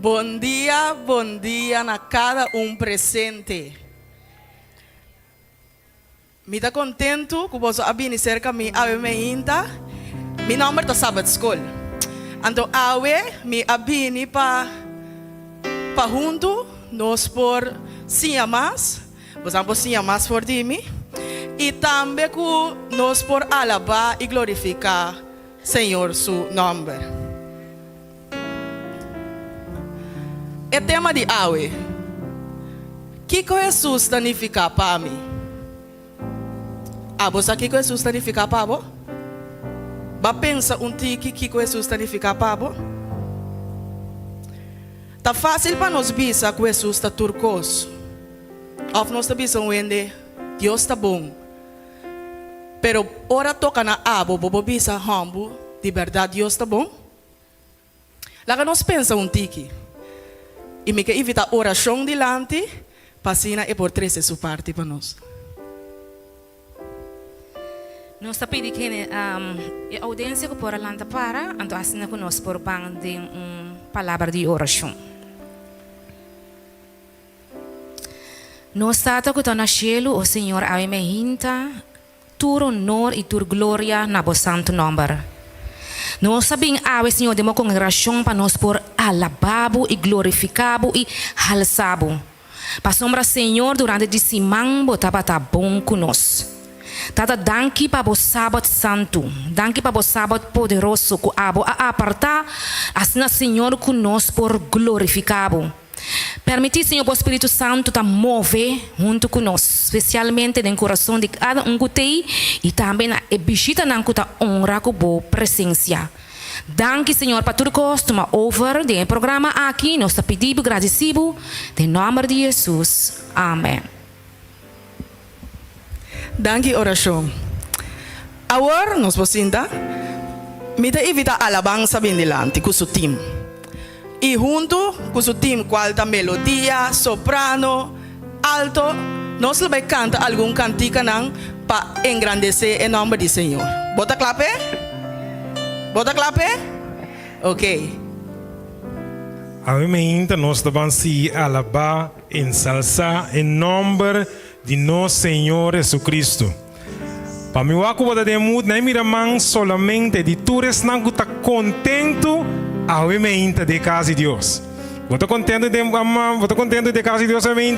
Bom dia na cada presente. Me está contento que você abine cerca de mim, ave me inta. Mi nome é Sabbath School. Então, me abine para junto, nós por sim mais, vamos sim mais por mim. E também que nós por alabar e glorificar Senhor seu nome. O tema de hoje, que Jesus significa para mim? Você sabe o que Jesus significa para você? Você pensa que Jesus significa para você? Está fácil para nós ver que Jesus está turcoso. Ou nós estamos vendo Deus está bom. Pero ora toca na abo, bobo bisa humble, de verdade Deus está bom? Lá que nós pensamos e me quer evitar oração delante, passina e por três sua parte para nós. Nós está pedindo que a audiência que por alanta para, então assim que nós por bang de palavra de oração. Nós está que na cielo, o Senhor ave me hinta, tur honor e tur glória na bo santo nome. Nós sabemos ave Senhor de uma congregação para nós por alababo e glorificabo e halsabo. Para sombra Senhor durante esse mango estava bom conosco. Tata danki para o sábado santo, danki para o sábado poderoso que abo a apartar, assim Senhor conosco por glorificabo. Permitir, Senhor, o Espírito Santo te mover junto conosco, especialmente no coração de cada gutei e também na visita na cuta honra com boa presença. Danke, Senhor, para tudo que costuma over do programa aqui, nós te pedimos agradecido, em nome de Jesus. Amém. Danke, oração. Agora, nós vamos me evitar alabança bem delante com o seu time. E junto com o time, qual da melodia, soprano, alto, nós vamos cantar algum cantiga para engrandecer o nome do Senhor. Bota clape? Bota clape? Ok. Amém. Nós vamos alabar, ensalzar em nome de nosso Senhor Jesus. Para mim, eu vou dar muito, não mira man solamente de todos não está contento. Amém de casa de Deus. Você está contento de casa de Deus, amém?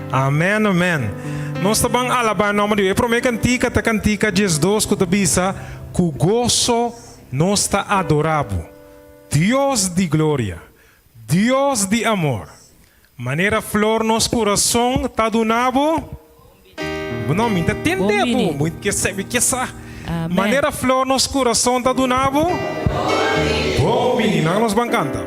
Amém, amém. Nós estamos alabar em nome de Deus. Para mim, cantica Jesus que bisa, que gozo nos está adorado. Deus de glória, Deus de amor. Maneira flor nos coração está donado. Não me entende, muito que sabe que essa. Maneira flor nos coração está donado. Bom menino, nós vamos cantar.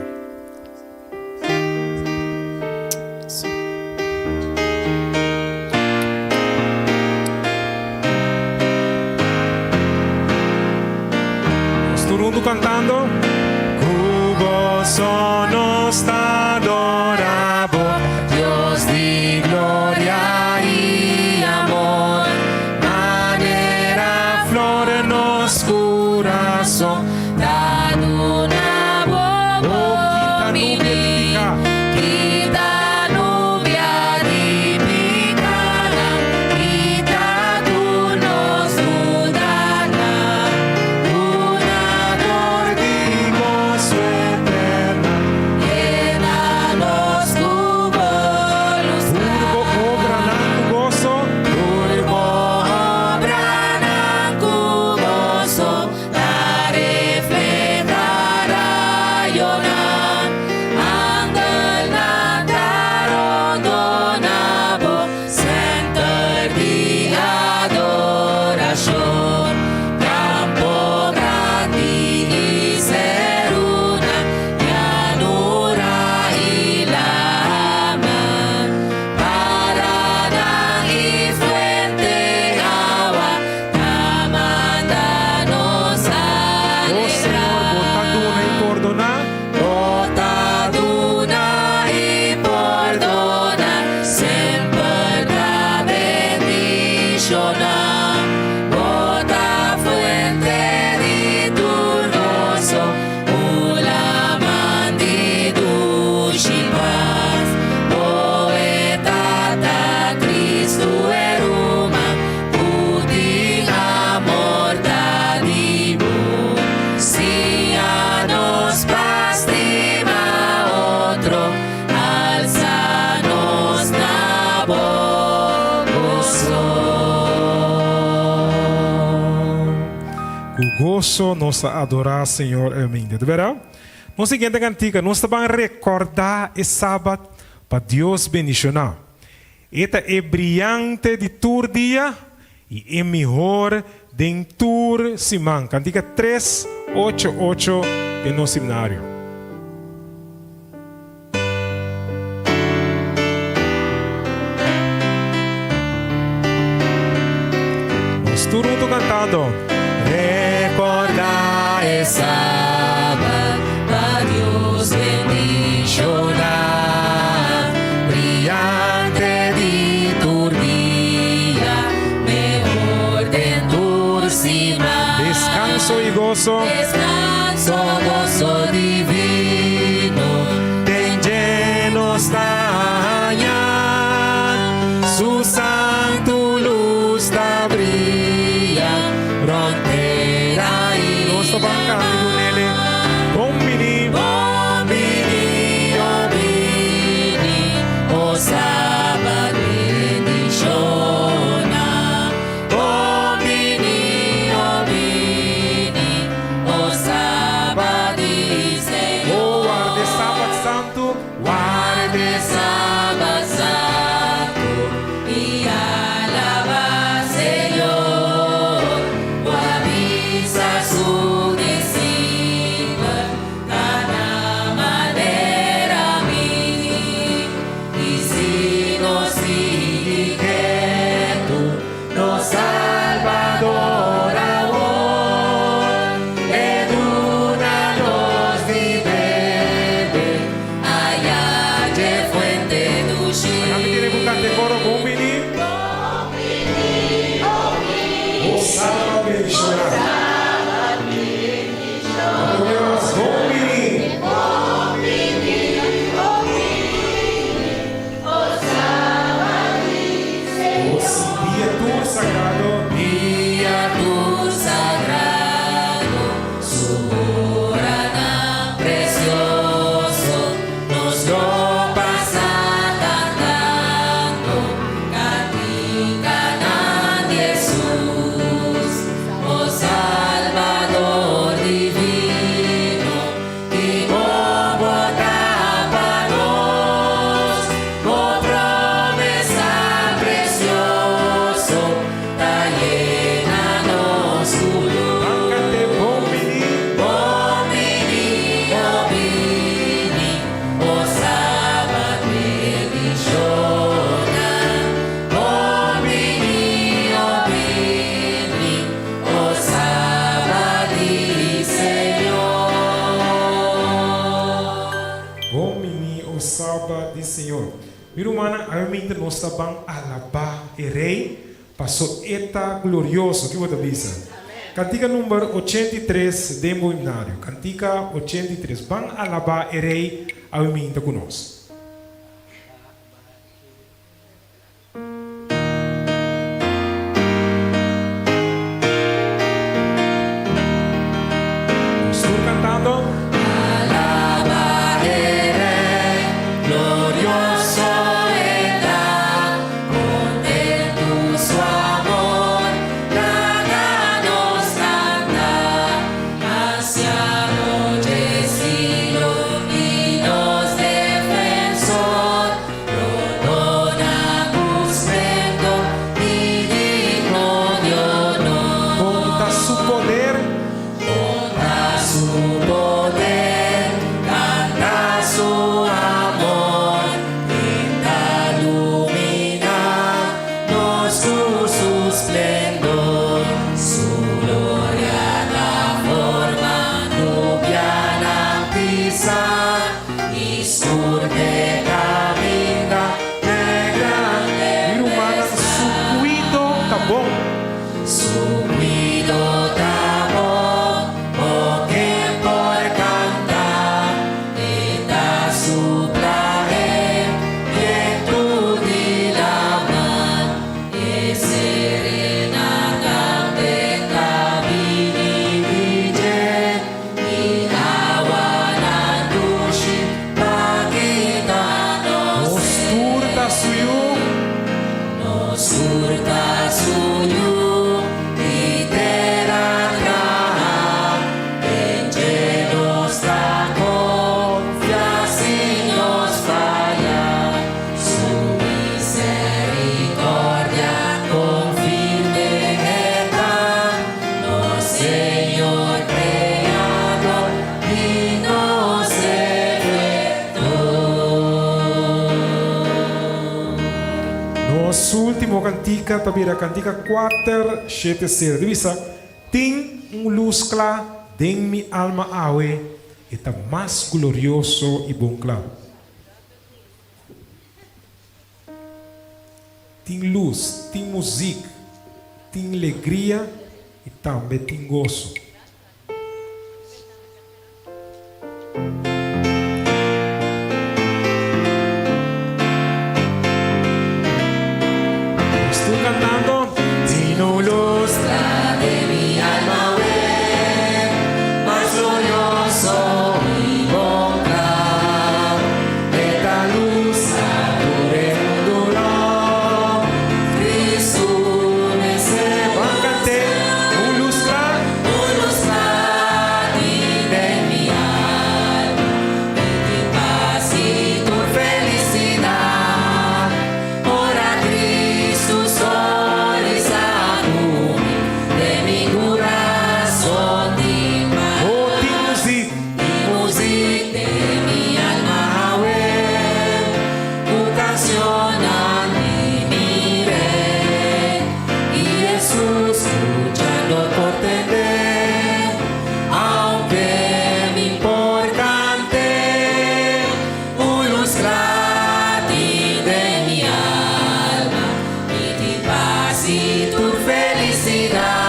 Nós todo mundo cantando. O gozo nos está adorado, Deus de glória e amor. Maneira flor nos coração. gozo nos adorar, Senhor, amém. De verdade? Nós seguinte cantica, nós vamos recordar esse sábado para Deus bendicionar. Esta é brilhante de tur dia e é melhor de tur semana. Cantica 388 de nosso seminário. Nós todos juntos cantando. Recordar esse sábado para Deus bendicionar, brilhante de tu dia, mejor de tu cima. Descanso e gozo. Descanso, gozo divino, ten lleno está allá, su santo luz da brilla, frontera y Nós estamos cantando nele. Bombini. Bombini, Bombini, o sábado bendiciona. Bombini, Bombini, o sábado dice. Oh, guarde sábado santo. Guarde sábado santo y alaba Señor, o avisa su discípulo, cada manera a mí, y si nos sigue tú, nos Salvador ahora, edúnanos y bebe, allá de fuente Kami dushi. tiene que cantar coro bombini. Oh, sábado bendicionado. Adoremos bombini. Oh, dia tu sagrado. Día tu sagrado, su huracán precioso, nos lo pasa cantando, cantican a Jesús, oh Salvador divino, y como tápanos, con promesa precioso, ta llenanos tu luz. Cante bombini. Bombini, Bombini, o sábado bendiciona. Bombini, Bombini, o sábado Señor. Bombini, o sábado de Senhor. Meu irmão, realmente nós estamos alabar o rei. Passou eta glorioso. Que você diz? Cantiga número 83 de Moinário. Cantiga 83. Vamos alabar o rei ao minta conosco. Estou cantando. Alabaré, glorioso está, contento su amor, háganos cantar, anciano de siglo y nos defensor, perdona esplendor y digno de honor. Conta su poder. Conta su poder, canta su amor, brinda lumina, nos su esplendor, su gloria la forma nubiana pisa, y surge camina de grande Meu irmão, su cuido tá bom. su cuido d'amor, oh que por cantar, eta su placer, quietud y la man, e serena campeta vini vige, y la wana dushi, pakita nosso último cantica, também a cantica 4, 7, 6. Divisa, tem luz clara, tem mi alma awe, está mais glorioso e bom claro. Tem luz, tem música, tem alegria e também tem gozo. Estou cantando. Tino luz de mi alma ver, más glorioso y bonca, esta luz dure mundo, Cristo me se Vamos cantar. Luz clara. de mi alma, de tu paz y tu felicidad, ora Cristo sol y salud, de mi corazón di paz. Oh, tem música. Music de mi alma ver, tu canción a mí miré, y Jesús escuchando por tener, aunque me importante, un luz gratis de mi alma, y tu paz y tu felicidad,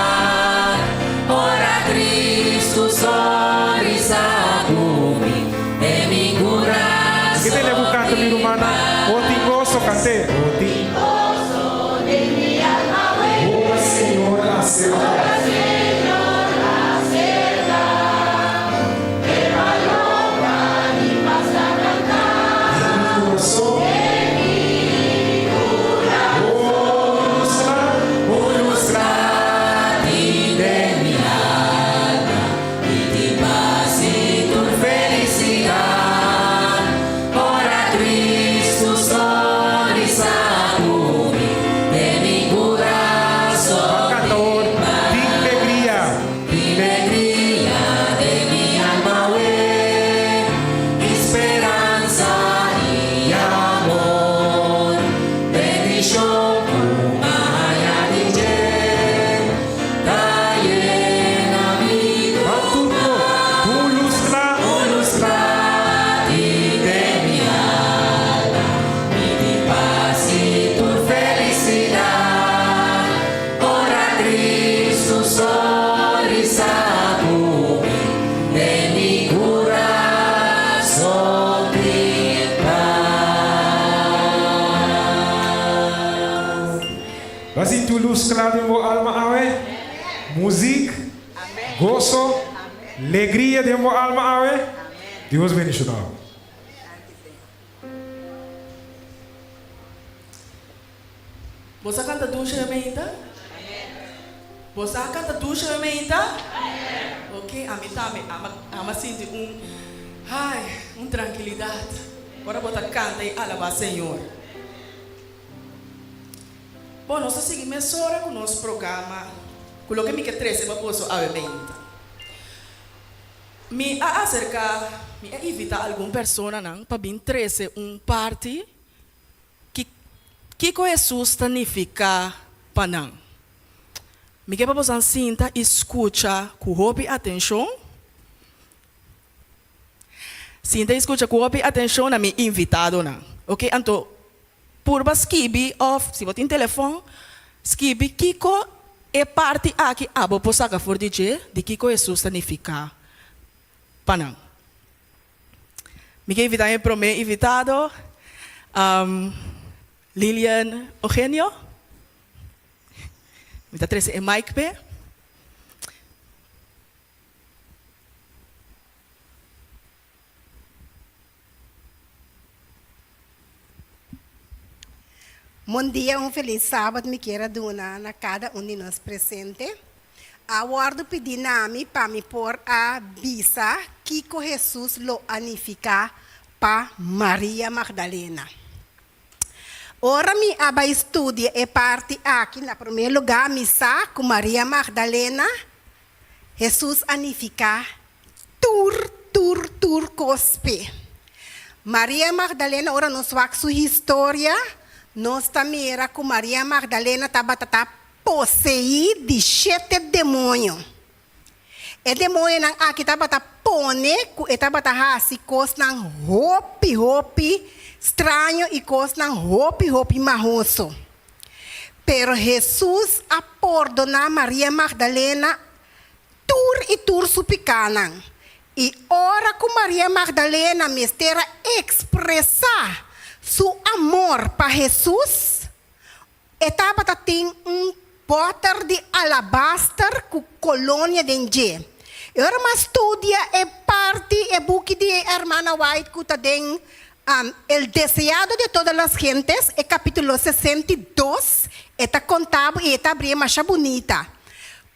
ora Cristo sol y salud de mi corazón. Que tem levo canto, minha irmã? Oh, tem gozo, cante. Oh, tem gozo de mi alma. Oh, Senhor, acerta. Luz gratis de mi alma, y tu paz y tu felicidad, ora Cristo sol y salud de mi corazón. Cantor, tem alegria. Alegría de mi alma ver, esperanza y amor, bendición humana de Dios, da llena mi Vamos tudo. Luz clara. luz gratis de mi alma, y tu paz y tu felicidad, ora Cristo sol y salud de mi corazón di paz. Vai sentir luz clara em minha alma, awe. Música, gozo, alegria de minha alma, awe. Deus bendiga. Você canta ducha menta? Você canta ducha menta? Ok, a mim também. A sinto tranquilidade. Agora bota canta e alabar Senhor. Bom, nós seguimos agora com o nosso programa. Coloquei me que 13 para posso a menta. Me acercar, me evitar alguma pessoa não para vir 13 party que Jesus significa para não. Me quer para você sinta escuta com roupa atenção. Sinta escuta com roupa atenção na minha invitado não. Ok, então por skibi of se você tem telefone, skibi Kiko é parte aqui abo posaga for DJ de Kiko Jesus significa para não. Me quer invitar para meu invitado. Lilian Eugenio. Mita 13 é Mike P. Bom dia, feliz sábado, me quero donar na cada de nós presente. Aguardo pedir nome para me pôr a bisa Kiko Jesus lo anifica para Maria Magdalena. Ora mi aba estudia e parte aqui na primeiro lugar missa com Maria Magdalena. Jesus anifica tur cospe. Maria Magdalena ora nos wax sua história nós mira que Maria Magdalena estava possuída de 7 demônios. E demônio não aqui estava pone, estava assim coisa não hopi estranho e coisa não hopi marroso. Pero Jesus apordona Maria Magdalena tur supicanan. E ora que Maria Magdalena mistera expressar seu amor para Jesus, estava tem potter de alabastro com colônia de Enje. Ora mas estudia e parte e book de hermana White que tem El Deseado de Todas as Gentes, e capítulo 62, está contado e está bem mais bonita.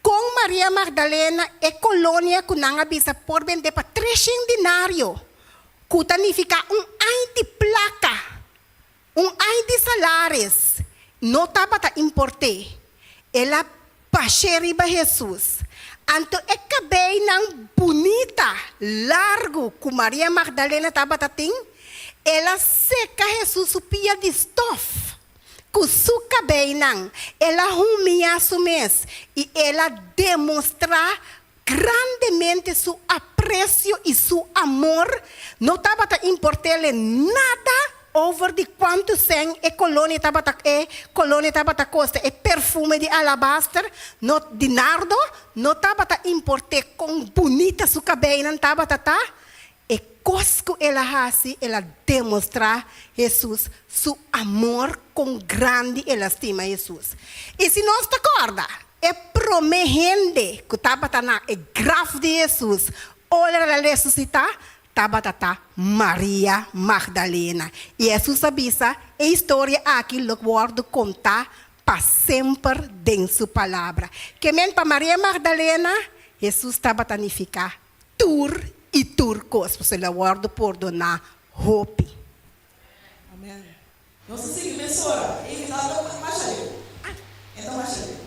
Com Maria Magdalena e colônia que não avisa por vender para 300 denários, que significa ano de placa, ano de salários, não estava a importar. Ela passou para Jesus. Então, é cabelo bonita, largo, que Maria Magdalena estava a ter, ela seca Jesus supia de estofa. Com seu cabelo, ela rumia su mês e ela demonstra grandemente seu apreço e seu amor. Não estava a importar-lhe nada over de quanto sem a colônia estava a costa e perfume de alabastro, de nardo, não estava a importar com bonita seu cabelo, não estava a e cosco ela faz, ela demonstra Jesus, seu amor com grande ela estima Jesus. E se nós te acorda, é prometendo que estava na grave de Jesus, olha ela ressuscitar, estava Maria Magdalena. E Jesus avisa, a história aqui, lo guardo contar para sempre dentro sua palavra. Que men para Maria Magdalena, Jesus estava a ficar tur e turcos, você la guardo por donar hope. Amém. Nós seguimos ora. E então mais ali. Então mais ali.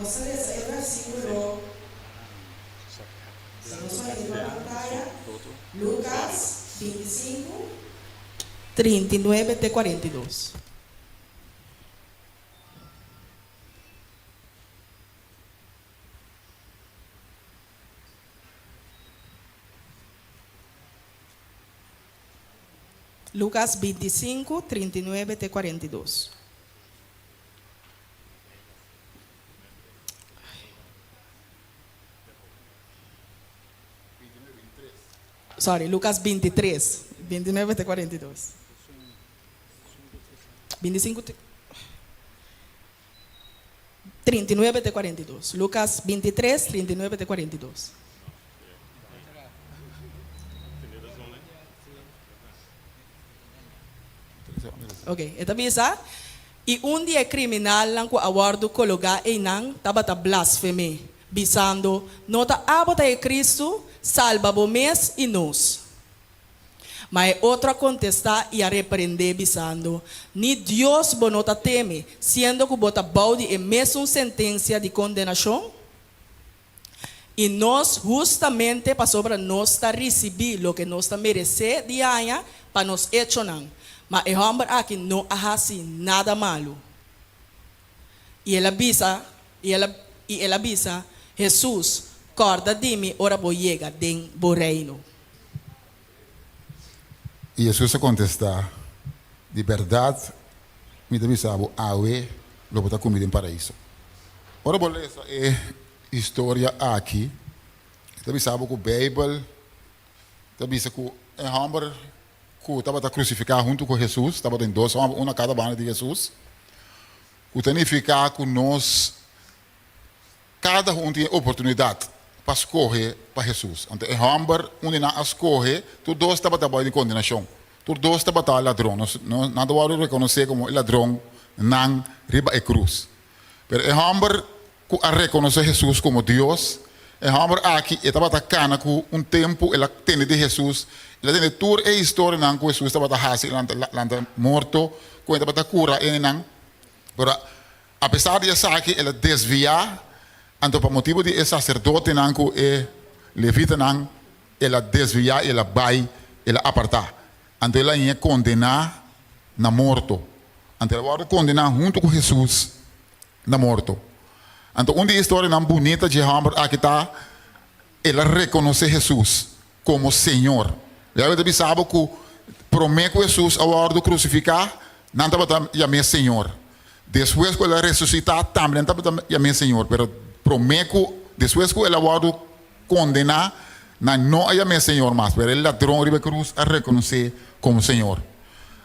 Você lê o versículo. Se nós vamos na pantalla, Lucas 25, 39 até 42. Lucas 25, 39 até 42. Sorry, Lucas 23, 29 até 42. 25, 39 até 42. Lucas 23, 39 até 42. Ok, esta bisa. E dia criminal lang ko awardo kologa e nang tabata blasfeme, bisando nota abota e Cristo salva bomes e nos. Mas outra contesta e a repreender bisando, ni Deus bonota teme, sendo que bota balde e mesmo sentença de condenação. E nós justamente para sobre nós receber lo que nós merece de aia para nos hecho não. Mas o homem aqui não faz nada malo. E ele avisa, Jesus, corda de mim, ora vou chegar dentro do reino. E Jesus contesta, de verdade, me avisava, awe, lo botar comida em paraíso. Ora, vou ler essa história aqui. Te avisava com a Bíblia, te avisa que o homem que estava crucificado junto com Jesus, estava em dois, uma cada banda de Jesus. O significa que nós, cada um tem oportunidade para escolher para Jesus. Então, o homem, onde não escolhe, tu dois estava trabalhando em condenação. Tu dois estava ladrão. Não dá reconhecer como ladrão, não riba e cruz. Mas o homem que reconhece Jesus como Deus, o homem aqui estava atacando com tempo, ele tem de Jesus. Ele tem toda a história que Jesus estava fazendo, ele morto, ele estava cura, mas apesar de isso aqui, ele desvia, então por motivo de sacerdote que é levita, ele desvia, ele vai ela apartar. Então ela ia condenar na morto. Então ela vai condenar junto com Jesus na morto. Então uma história não bonita de Hamburg aqui está, ela reconhece Jesus como Senhor. Ela deve saber que promete Jesus a hora de crucificar, não estava chamando Senhor. Depois que ela ressuscitar, também não estava chamando Senhor. Mas promete, depois que ela vai condenar, não é Senhor mais. Mas ele ladrão de cruz a reconhecer como Senhor.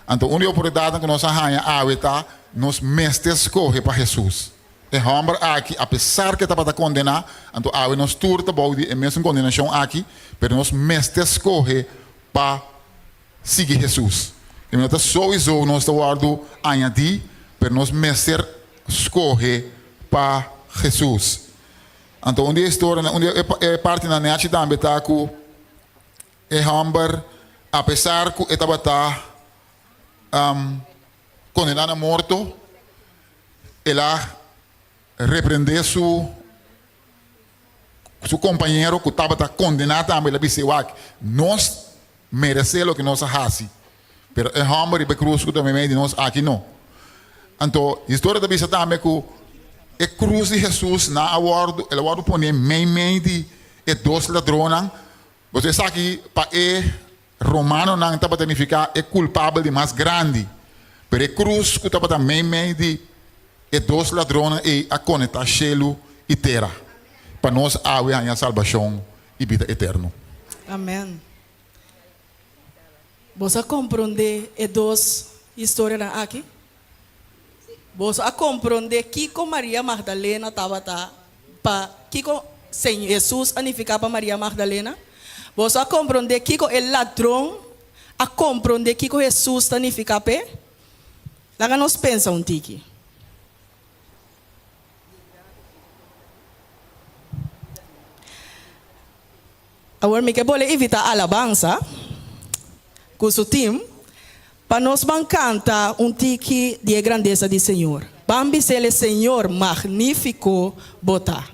Então, uma oportunidade que nós temos nos mestres escolhe para Jesus. E Hamburg aqui, apesar que estava a condenar, então nós turta body a mesma condenação aqui, mas nós mestres escolhe para seguir Jesus. E nós sowieso nós estamos añadir, mas nós mestres escolhe para Jesus. Então, onde a história, onde é parte da net também está que Hamburg, apesar que estava condenado a morto, ela repreendeu seu companheiro que estava condenado também. Ela disse: nós merecemos o que nós fazemos, mas é Hamburg e cruz que também de nós aqui não. Então, a história da bisa também que a cruz de Jesus na awardo, ela vai pôr meio de dois ladrões. Você sabe que para romano não estava a significar é culpável de mais grande, mas a cruz que estava meio de dois ladrões e a conectar cielo e terra para nós haver a salvação e vida eterna. Amém. Você compreende as duas histórias aqui? Você compreende que Maria Magdalena estava para que Jesus significa para Maria Magdalena? Você compreende que o ladrão a compreender que Jesus significa para? Lá nós pensamos um tiki. Agora me que pode evitar alabança com o time para nós cantar um tiki de grandeza do Senhor. Vamos ser o Senhor magnífico botar.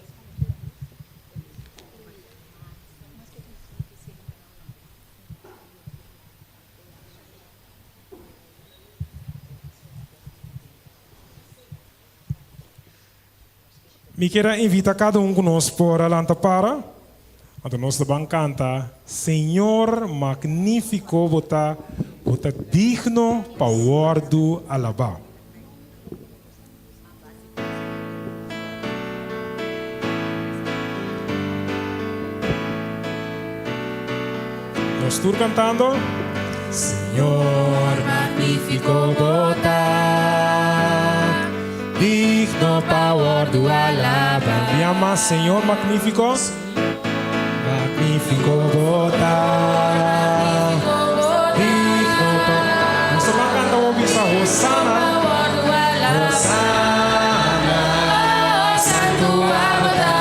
Me quero invitar cada um conosco por alanta para. Então nós vamos cantar Senhor magnífico bota digno para o ordo alabar. Nós estamos cantando Señor magnífico bota, digno power do alaba. Me ama Senhor magnífico, magnífico bota, digno power. Nós vamos cantar o bisa Hosanna, Hosanna, Santo abota,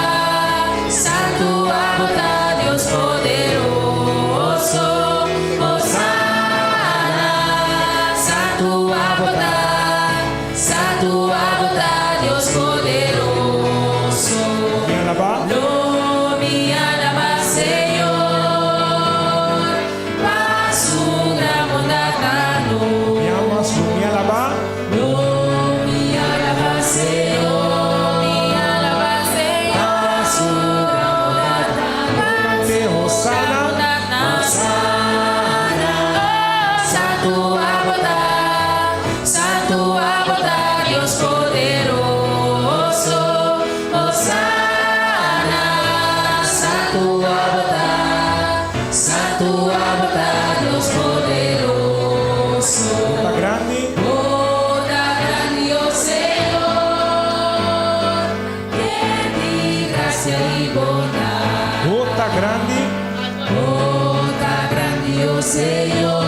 Santo abota, Deus poderoso. Hosanna, Santo abota, Santo abota, Deus poderoso. me alaba. No me alaba, Senhor, para su gran bondad. Me ama, me alaba. No me alaba, Senhor, me alaba, Senhor, para su gran bondad. De Hosanna, Santo abota, Santo abota, Dios poderoso. Hosanna, Santo abota, Dios poderoso. está grande. Toda grande, oh Senhor, que de gracia y bondad. Bota grande. Toda grande, oh Senhor,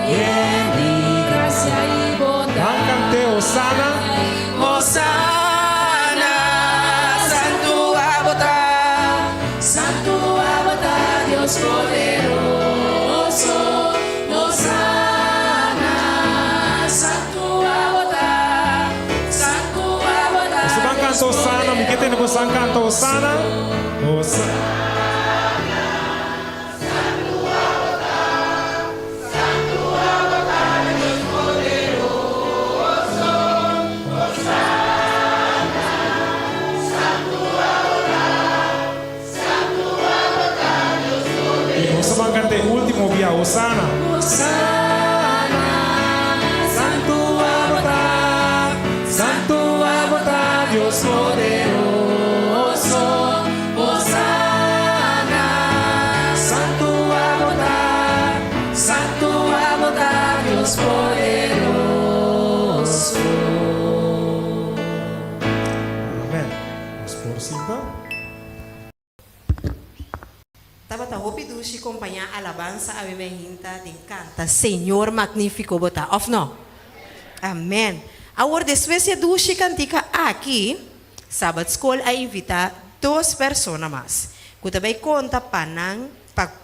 lleno de gracia y bondad. Cante Hosanna. Hosanna, Santo abota. Santo abota, Dios poderoso. Hosanna, Santo abota, Santo abota. Você vai cantar Hosanna, me que tem que cantar Hosanna. Hosanna. van a cantar el último vía Osana. Hosana, santo abota, Dios poderoso. Hosana, santo abota, Dios poderoso. Amén. Vamos por cinta. Tava ta hopi dushi acompanhar a alabança a bebehinta de canta Senhor magnífico bota of no. Amém. Agora depois de dushi cantica aqui, Sabbath School a invitar duas pessoas mais. Que também conta para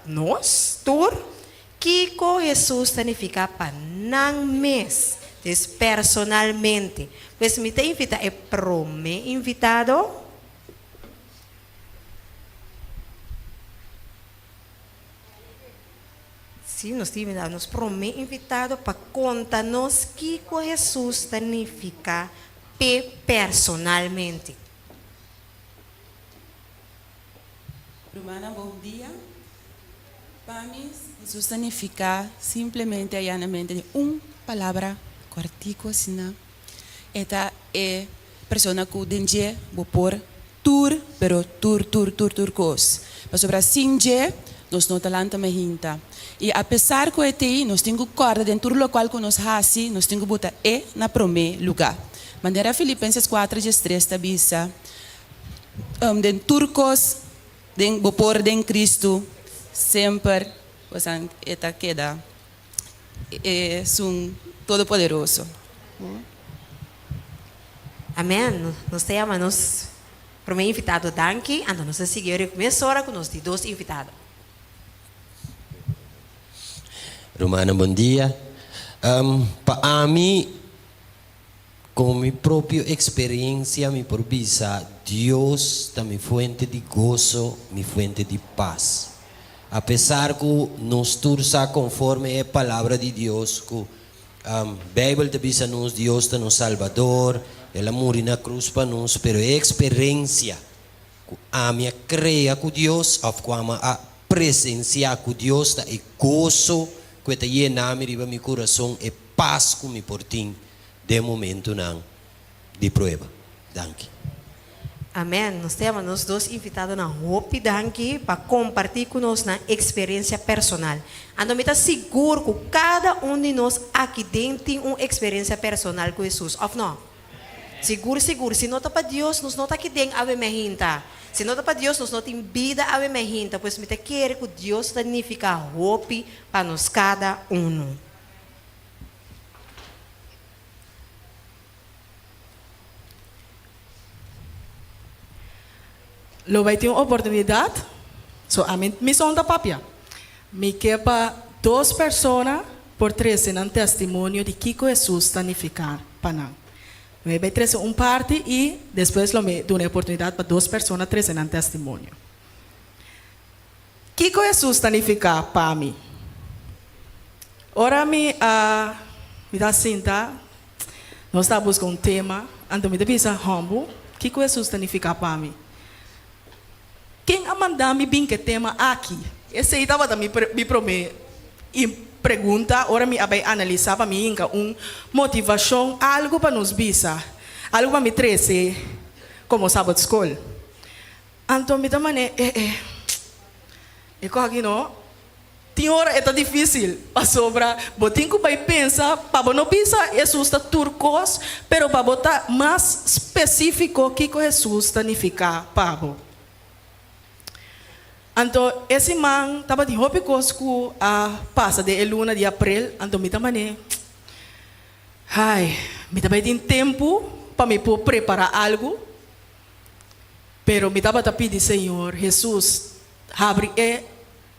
nós tur que Jesus significa para nang mes, des personalmente. Pois me te invita é prome invitado. Sim, nós nos promete invitado para contar-nos que Jesus significa personalmente. Romana, bom dia. Para mim, Jesus significa simplesmente e llanamente palavra, cortico, sina. Esta é pessoa que dengue vou por pero tur cos. Mas sobre assim, nós não talanta me hinta. E apesar que ete nós temos corda dentro do local que nós hasi, nós temos botar na prome lugar. Maneira Filipenses 4:3 tabisa. Dentro cos den vapor den Cristo sempre posan eta queda um todo poderoso. Amém. Nós temos promete invitado danke, então nós seguimos começar hora com nós de dois invitados. Romana, bom dia. Para mim, com minha própria experiência, me provisa, Deus é minha fonte de gozo, minha fonte de paz. Apesar que nós tursa conforme a palavra de Deus, que a Bíblia diz nos Deus é nosso Salvador, Ele morreu na cruz para nós, pero a experiência, a minha creia com Deus, a presença com Deus, é gozo, que está llenando meu coração, é paz que me portim de momento não de prova. Danke. Amém. Nós temos nós dois invitados na Hope Danke para compartilhar conosco na experiência personal. Então, me está seguro que cada de nós aqui dentro tem uma experiência personal com Jesus, ou não? Seguro. Se não está para Deus, nós não está aqui dentro a ver Se não está para Deus, nós não temos vida a ver pois me quer que Deus significa hope para nós cada um. Lo vai ter uma oportunidade, so a missão da papia. Me quepa duas pessoas por três em testemunho de que Jesus significa para nós. Me vai trazer parte e depois me dou uma oportunidade para duas pessoas três em testemunho. Que Jesus significa para mim? Ora me dá cinta, nós estamos buscando um tema, então me dá visa humble. Que Jesus significa para mim? Quem a mandar me bem que tema aqui? Esse aí estava me promete e pergunta, ora me abai analisar para mim motivação, algo para nos bisa, algo para me trazer como Sabbath School. Então me dá mané, aqui não, tem hora é tão difícil para sobra, botinho que vai pensar, para não pensar Jesus está turcos, pero para botar mais específico que Jesus significa para. Então, esse man estava de roupa cosco a passa de luna de abril, então me também me também tem tempo para me preparar algo, pero me estava a pedir Senhor, Jesus, abre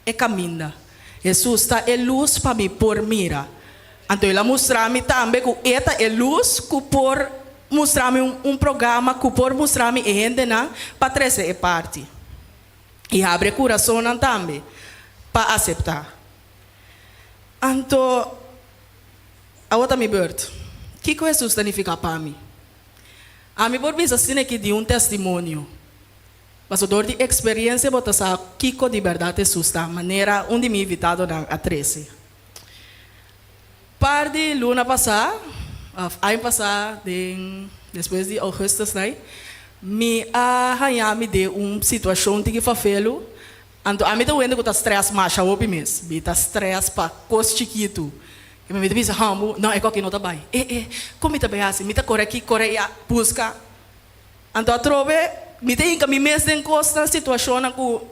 e caminha, Jesus está é luz para me por mira, então ela mostrar-me também que esta é luz que por mostrar-me programa que por mostrar-me e gente não para trazer parte. E abre o coração também para aceitar. Então, a outra me pergunta, o que Jesus significa para mim? A mim por vez assim que de testemunho. Mas door die experiência, bota sa Kiko de verdade susta, maneira onde me invitado na a 13. Par de luna passar, ano passar, depois de agosto, né? Me arranhar-me de situação que fafelo. Então, a mim tá vendo que tá stress mais a opi mes, me tá stress para cos chiquito. E me diz, não, é que não tá bem. Como tá bem assim? Me tá corre aqui, corre aí, busca. Então, a trove, me tem que me mes den costa situação na ku.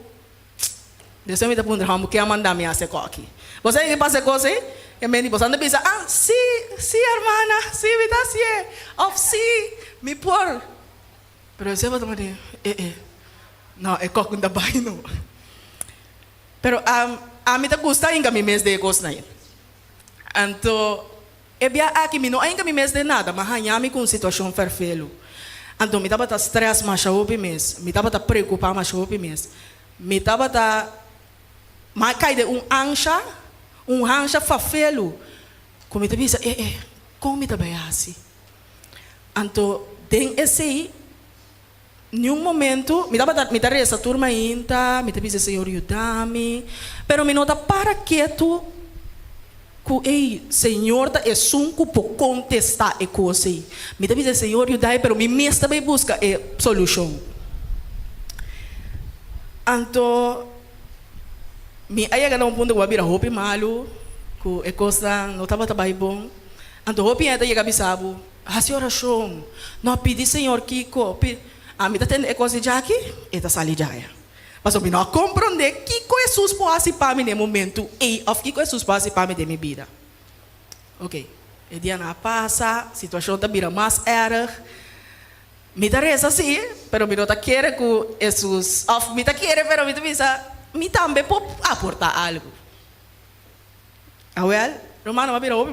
Depois me tá pondo ramo que a mandar me ase aqui. Você que passa coisa aí? E me diz, você pensa, sí, hermana, sí, me tá sí, me por. Pero você vai tomar não, é que não tá bem, não. Pero a mim tá gusta ainda me mes de coisa aí. Então, bia aqui me não ainda me mes de nada, mas hanhami com situação perfeito. Então, me tava tá stress mais a opi mes, me tava tá preocupado mais a opi mes, me tava tá mas cai de ancha fafelo, como me tá pensa, como me tá bem assim. Então, tem esse aí. Nenhum momento, me dá essa turma ainda, me dá Senhor ajuda-me, pero me nota para quieto, que Senhor tá é sunco por contestar e coisa aí. Me dá Senhor ajuda-me, pero me mesmo também busca solução. Então, me aí agora um ponto que eu vira roupa malo, que é coisa não estava bem bom. Então roupa ainda chega bisabo, a oração, não pedi Senhor Kiko, a mim tá tendo coisa já aqui, e tá sali já. Mas eu não compreender que Jesus pode para mim no momento e of que Jesus pode para mim de minha vida. Ok, o dia não passa, a situação tá vira mais erra. Me dá reza sim, pero me não tá querendo que Jesus of me tá querendo, pero me tá pensa, me também pode aportar algo. Well, Romano vai virar roupa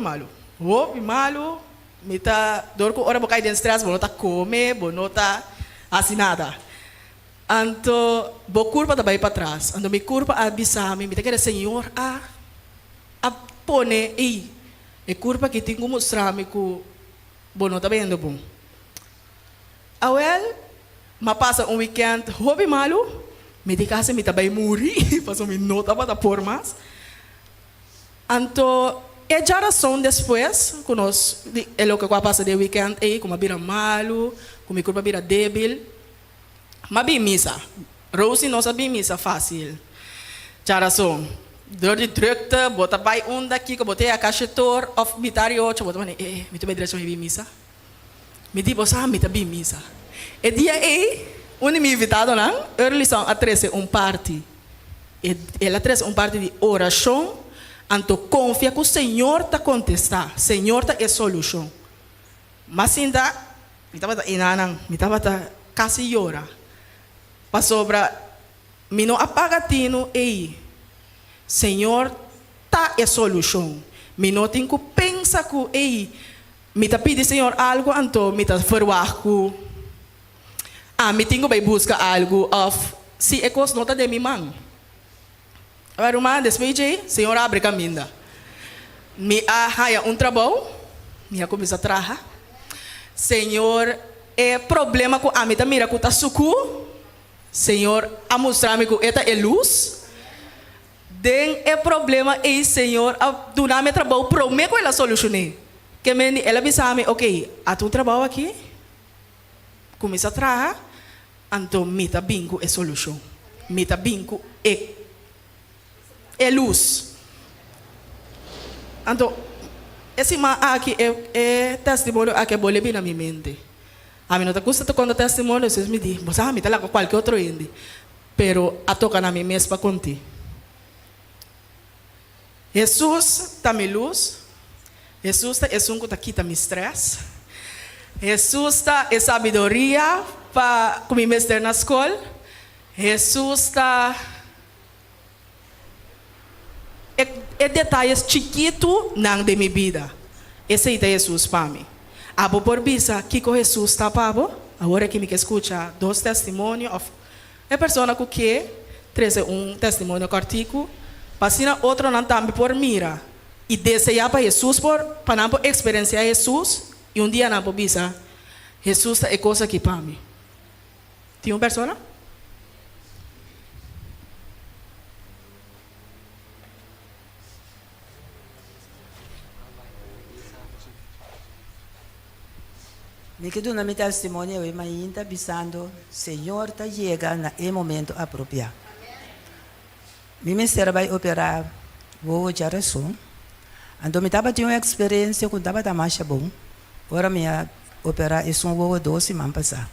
malo, me tá dor com hora boca de stress, não tá comer, não tá assim nada. Então, vou curva também para trás. Então, me curva a bisame, me quer Senhor a pone e curva que tenho que mostrar-me que bom não tá vendo bom. Well, mas passa weekend, hobby malo, me diga me também morri, passou me nota para por mais. Então, é já razão depois, que nós, é o que passa de weekend, como vira malo, como curva vira débil. Mas bem missa. Rosie não sabe missa fácil. Já razão. Dor de drukte, bota vai daqui, que botei a cachetor, of bitario, que bota me também direção de missa. Me digo, me também missa. E dia onde me invitado não, early song a 13 party. Ela 13 party de oração. Então confia que o Senhor está contestar, o Senhor está a solução. Mas ainda, me estava inanang, me estava quase llora. Para sobra, me não apaga tino Senhor está a solução. Me não tenho que pensar que me está pedindo Senhor algo, então me está ferroado. Me tenho que buscar algo se é coisa não está de minha mão. Agora, irmã, depois de Senhor abre caminho. Me arranha trabalho, me começa a trabalhar. Senhor, é problema com a minha mira que está suco. Senhor, a mostrar-me que esta é luz. Den é problema e Senhor, durante meu trabalho, prometo que ela solucione. Que ela disse-me, ok, a tu trabalho aqui, começa a trabalhar, então me está bingo é solução. Me está bingo é luz. Então, esse aqui é testemunho que eu vou levar na minha mente. A mim não está custando quando testemunho, vocês me dizem, você me está lá com qualquer outro ende, pero a toca na minha mesa para contigo. Jesus está me luz. Jesus está um que quita meu estresse. Jesus está é sabedoria para me mestre na escola. Jesus está é detalhes chiquitos na de minha vida. Esse é Jesus para mim. Abo por bisa que Jesus está para agora que me escuta dois testemunhos. É pessoa que traz testemunho cortico, passina outro não também por mira e desejar para Jesus para não experienciar Jesus e dia não bisa Jesus é coisa que para mim. Tem uma pessoa? Me quedo na minha testemunha, eu imagino pensando, Senhor, tá chega na momento apropriado. Me ministério vai operar o geração. Então, me tava tendo uma experiência com tava mais bom. Agora minha operar é um 12 semanas passar.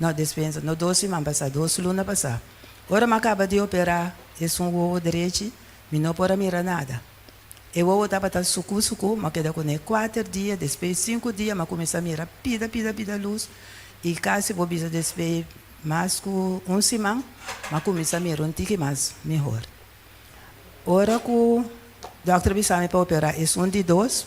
Não dispensa, não 12 semanas passar, 12 lunas passar. Agora me acaba de operar é um direito, me não pode mirar nada. Eu estava sucu, mas queda com 4 dias, depois 5 dias, mas comecei a mirar, pida luz. E quase vou precisar depois mais que 1 semana, mas comecei a mirar tique mais melhor. Ora que o doutor Bissame para operar é um de 2,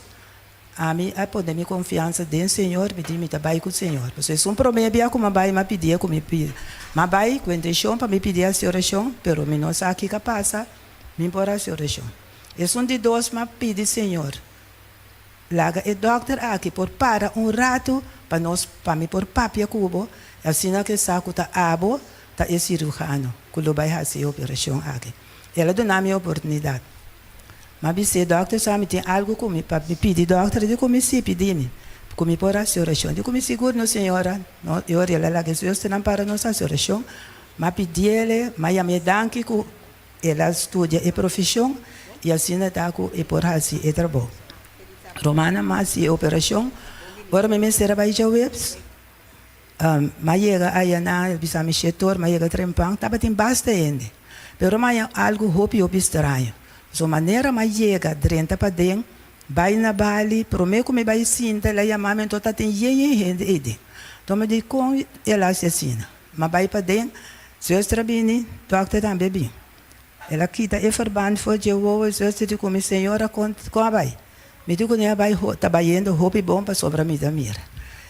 a mim a poder me confiança do Senhor, me diz, me trabalho com o Senhor. Porque se um problema é como vai me pedir, como me pedir. Mas vai com intenção para me pedir a oração, pero me não sabe o que passa, me pôr a oração. É um de 2, mas pede Senhor. Laga o doutor aqui por para rato, para nós, para me pôr papia cubo, assim que saco tá abo, tá é cirurgiano, que ele vai fazer a operação aqui. Ela deu-me a oportunidade. Mas disse, doutor, sabe, tem algo comigo, para me pedir, doutor, eu comecei a pedir-me, como por a oração. Eu comecei seguro, senhora, eu ela lá que se você não para nossa oração, mas pedi ele, mas eu me danke que ela estuda a profissão, e assim está com e por assim e trabalho. Romana, mas a operação, agora me será vai já webs. Mas chega aí na bisame setor, mas chega trempang, estava tem basta ainda. Pero mas algo hopi estranho. So maneira mas chega 30 para dentro, vai na bali, promete que me vai sinta, ela ia mãe então tá tem gente ede. Então me diz com ela assassina. Mas vai para dentro, se eu trabini, doctor também bem. Ela quita e verband for je wo se se como senhora com a vai. Me digo que vai trabalhando hopi bom para sobra me da mira.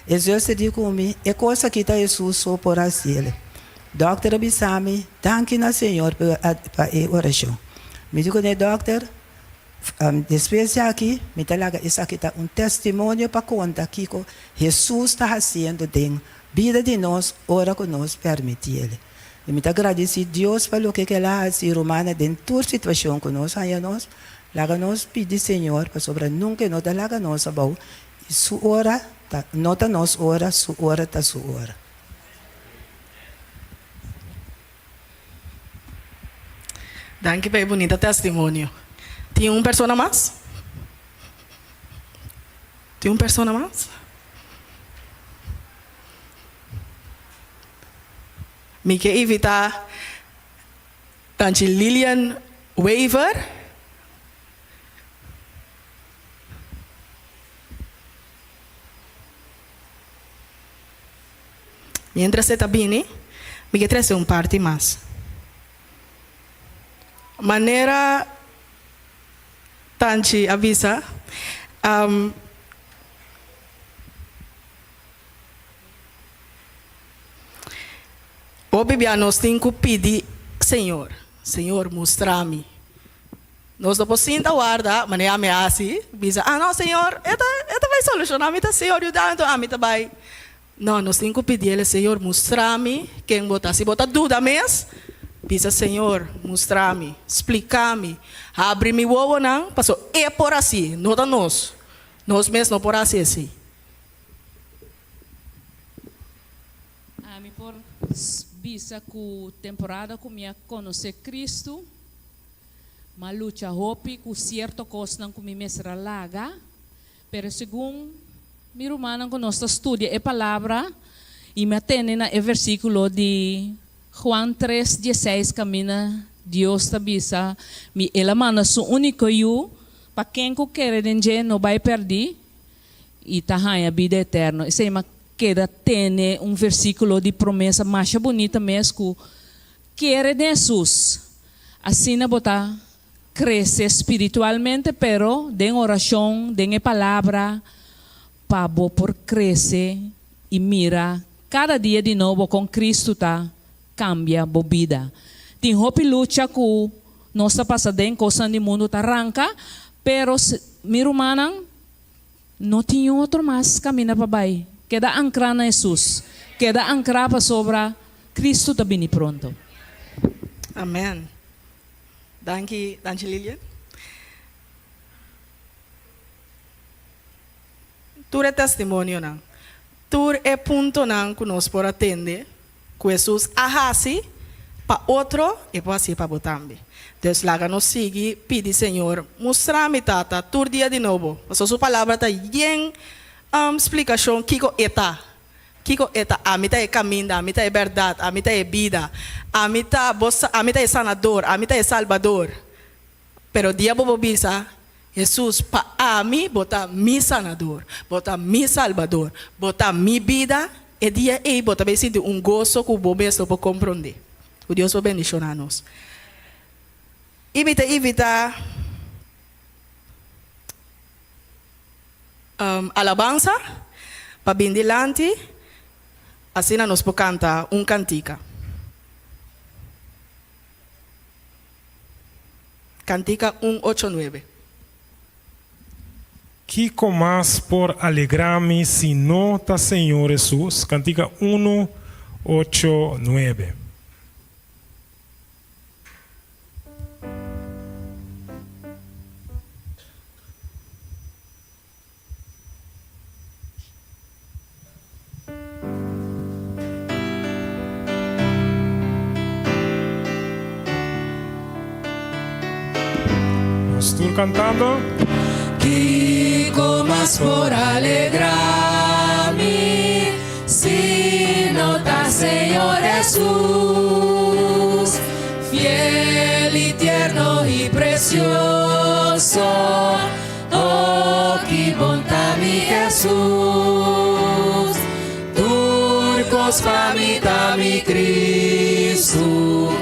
E se digo comigo, é coisa que tá Jesus só por assim. Doctor Abisami, danke na Senhor para a oração. Me digo que doctor, depois aqui, me talaga isso aqui tá testemunho para contar que Jesus está fazendo dentro vida de nós, ora que nós permite ele. E me agradeci Deus pelo que ela faz romana dentro de toda situação que nós aí nós, laga nós pedir Senhor para sobre nunca não laga nós abau, e sua hora, nota nós hora, sua hora tá sua hora. Danke pelo bonito testemunho. Tem uma pessoa mais? Tem uma pessoa mais? Me quer evitar tanto Lilian Waver. Mientras você está bem, me quer trazer parte mais. Maneira tanti avisa o bebê nós temos que pedir Senhor mostra-me nós não podemos guardar maneira ameaça visa não Senhor esta vai solucionar me tá Senhor ajudando a mim também não nós temos que pedir ele Senhor mostra-me quem botar se botar dúvida mesmo Pisa, Senhor, mostrar-me, explicar-me, abre-me o ovo, não? Passou, é por assim, não da nós mesmos não por assim. Me por bisa ku temporada ku minha conhecer Cristo, ma luta hopi ku certo coisa não ku mi mesra laga, pero segundo mi romana ku nós estudia a palavra e me atende na versículo de Juan 3:16 camina Deus tabisa mi ela mana su único eu para quem que quer denje não vai perder e tá a vida eterna esse ma queda tem versículo de promessa mais bonita mesmo quer Jesus assim na botar cresce espiritualmente pero den oração den palavra para por crescer e mira cada dia de novo com Cristo tá cambia a vida. Tem hopi luta com nossa passada em coisa do mundo tá arranca, pero meu irmão não tem outro mais caminho para baixo. Queda ancrar na Jesus, queda ancrar para sobra Cristo tá bem pronto. Amém. Danke Lilian. Tu é testemunho não. Tur é ponto não que nós por atender, que Jesus ahasi, para outro e para assim para botambe. Deus laga nos sigue, pede Senhor, mostra-me tata, tur dia de novo. Mas a sua palavra está bem explicação, kiko eta. Kiko eta, a mita é caminho, a mita é verdade, a mita é vida, a mita é sanador, a mita é salvador. Pero dia bobo bisa, Jesus pa a mim bota mi sanador, bota mi salvador, bota mi vida e dia ei bota bem sentir gozo que o bobo mesmo pode compreender. O Deus vai bendicionar nós. Evita alabanza para bem delante, assim nós podemos cantar cantica. Cantica 189. Kiko más por alegrarme si no está Señor Jesús. Cantica 189. Estoy cantando. Kiko más por alegrarme, si no está Señor Jesús, fiel y tierno y precioso, oh, que bonta mi Jesús, turcos famita mi Cristo,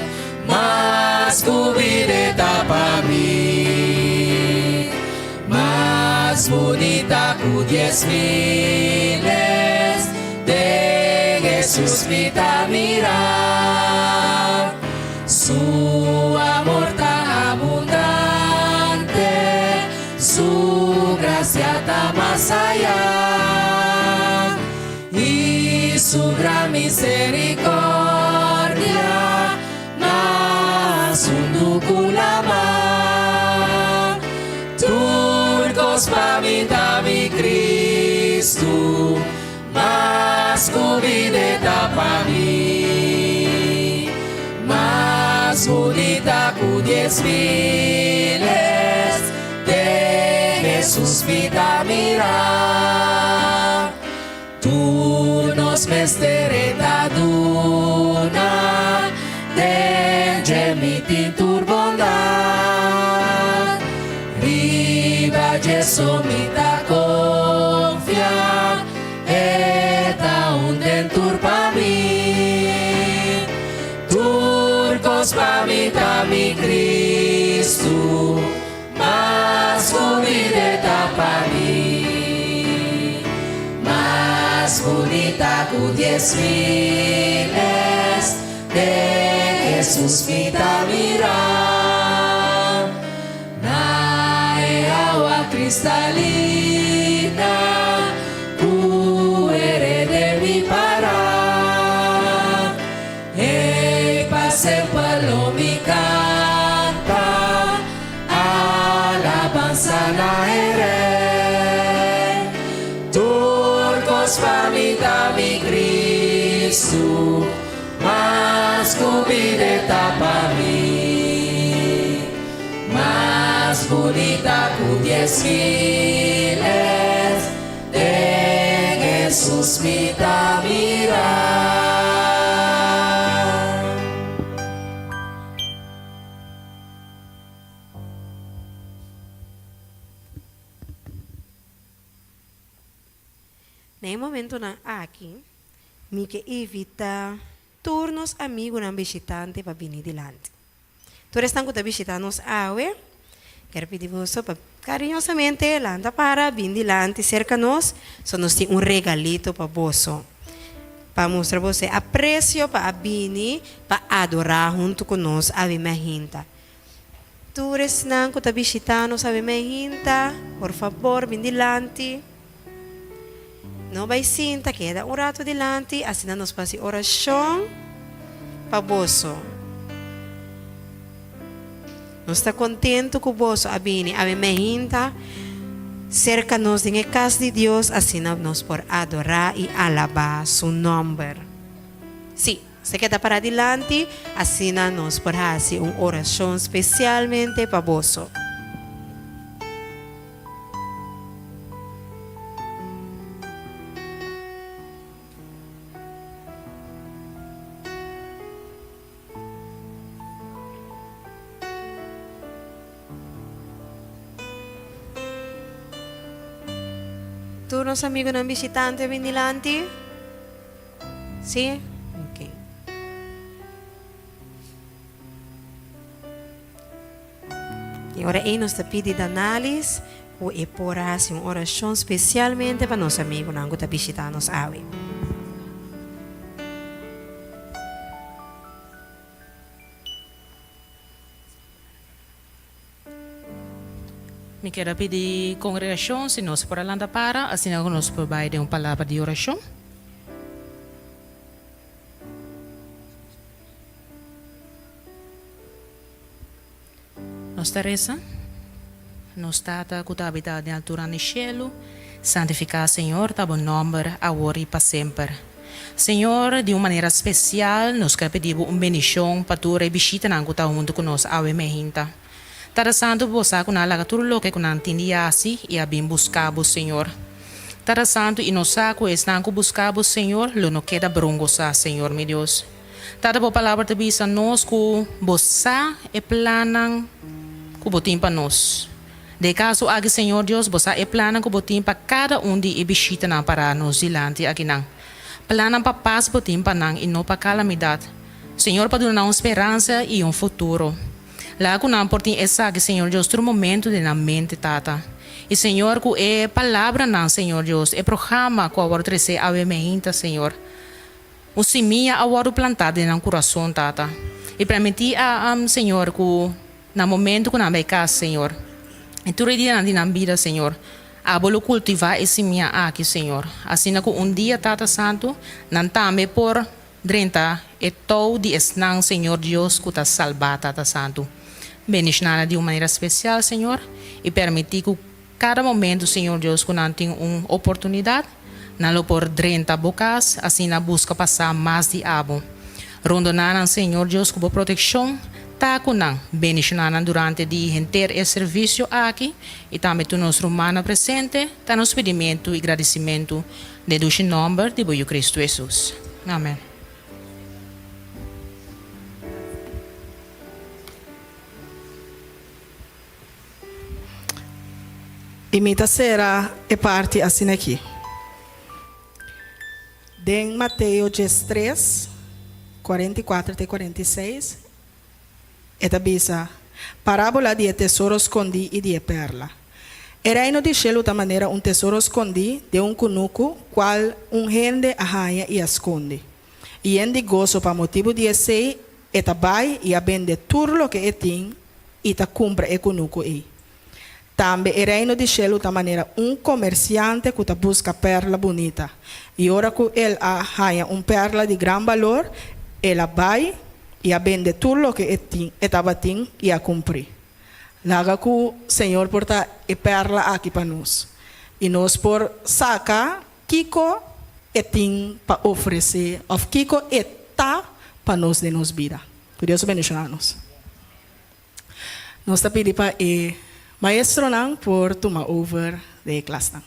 mas cubrireta pa mí, más bonita que 10,000 de Jesús me da mirar, su amor tan abundante, su gracia está más allá, y su gran misericordia más un más. Turcos pamita mi Cristo, más cubrireta pa mí, más bonita que 10,000 de Jesús me da mirar. Tú nos mestereta duna, de mi tintur bondad, riba Jesu mi da confia, eta un dentur pa mi, turcos pa mi ta mi Cristo, mas cubrireta pa mí, más bonita que 10,000 de Jesús me da mirar, na agua cristalina, tú eres de mi parar, pase palo mi canta, alabanza na eres, turcos famita mi Cristo, más cubrireta pa mí, más bonita que 10,000 de Jesús me da mirar. Nel momento na aqui, mi que evita turnos amigos na visitante para vir dilante. Todos estão com visitando-nos awe, quero pedir você para carinhosamente landa para vir dilante cerca nós, só nos tem regalito para você, para mostrar você aprecio para vir para adorar junto conosco a Vimehinta. Todos estão com visitando-nos a Vimehinta, por favor, vir dilante. Não vai sinta, queda rato dilante, assim nós fazemos oração para você. Nós está contento com você, a Mehinta, Cerca-nos em casa de Deus, assinamos por adorar e alabar su nombre. Sim, se queda para adelante, assina-nos por fazer uma oração especialmente para vós. Tu, nosso amigo não visitante, vem delante? Sim? Ok. E agora aí nos pede de análise, ou é por uma oração especialmente para nosso amigo não está visitando nos awe. Me quero pedir congregação, se nós por alanda para, assim nós nos provide uma palavra de oração. Nossa Teresa, nos tata que está habitado em altura no cielo, santificar Senhor, tá bom nome, agora e para sempre. Senhor, de uma maneira especial, nos quer pedir uma bendição para tu e visita na que está junto conosco, ave mehinta. Tada santo bosa kuna laga tulo ke kuna tindiasi e abim buscabo Senhor. Tada santo inosaco esnanco buscabo Senhor, lo no queda brongo sa Senhor meu Deus. Tada po palavra te bisa nos ku bosa e planan ku botim pa nos. De caso agi Senhor Deus bosa e planan ku botim pa cada de e bisita na para nos dilante agi nang. Planan pa paz botim pa nang e no pa calamidade. Senhor pa donar esperança e futuro. Lá que não portem essa que Senhor Deus todo momento de na mente tata. E Senhor que é palavra não Senhor Deus é programa que agora trece a mehinta Senhor. O semia agora plantado na coração tata. E permitir a Senhor que na momento que não vai cá Senhor. E tudo dia na vida Senhor. A bolo cultivar esse semia aqui Senhor. Assim que dia tata santo não também por 30 e todo de esnang Senhor Deus que está salvado tata santo. Bendicionar de uma maneira especial, Senhor, e permitir que cada momento, Senhor Deus, que não tenha uma oportunidade, não por 30 bocas, assim na busca passar mais de abo. Rondonar, Senhor Deus, com proteção, tá com não, bendicionar durante o dia inteiro o serviço aqui, e também tu nosso humano presente, tá nos pedimento e agradecimento de Deus em nome de Cristo Jesus. Amém. Imita será e parte assim aqui. De Mateus 3, 44 até 46. Esta bisa parábola de tesouro escondido e de perla. O reino de cielo da maneira tesouro escondido de cunuco, qual gente arranha e esconde. E ende gozo para motivo de esse, eta vai e vende tudo lo que tem e ta compra e cunuco e. Também o reino de cielo da maneira comerciante que busca perla bonita. E ora que ele arranha perla de grande valor, ela vai e vende tudo o que estava tem e a cumprir. Laga que o Senhor porta e perla aqui para nós. E nós por sacar Kiko e tem para oferecer, of Kiko está para nós de nos vida. Que Deus abençoe-nos. Nós está pedindo para Maestro nang por tomar over de classe nang.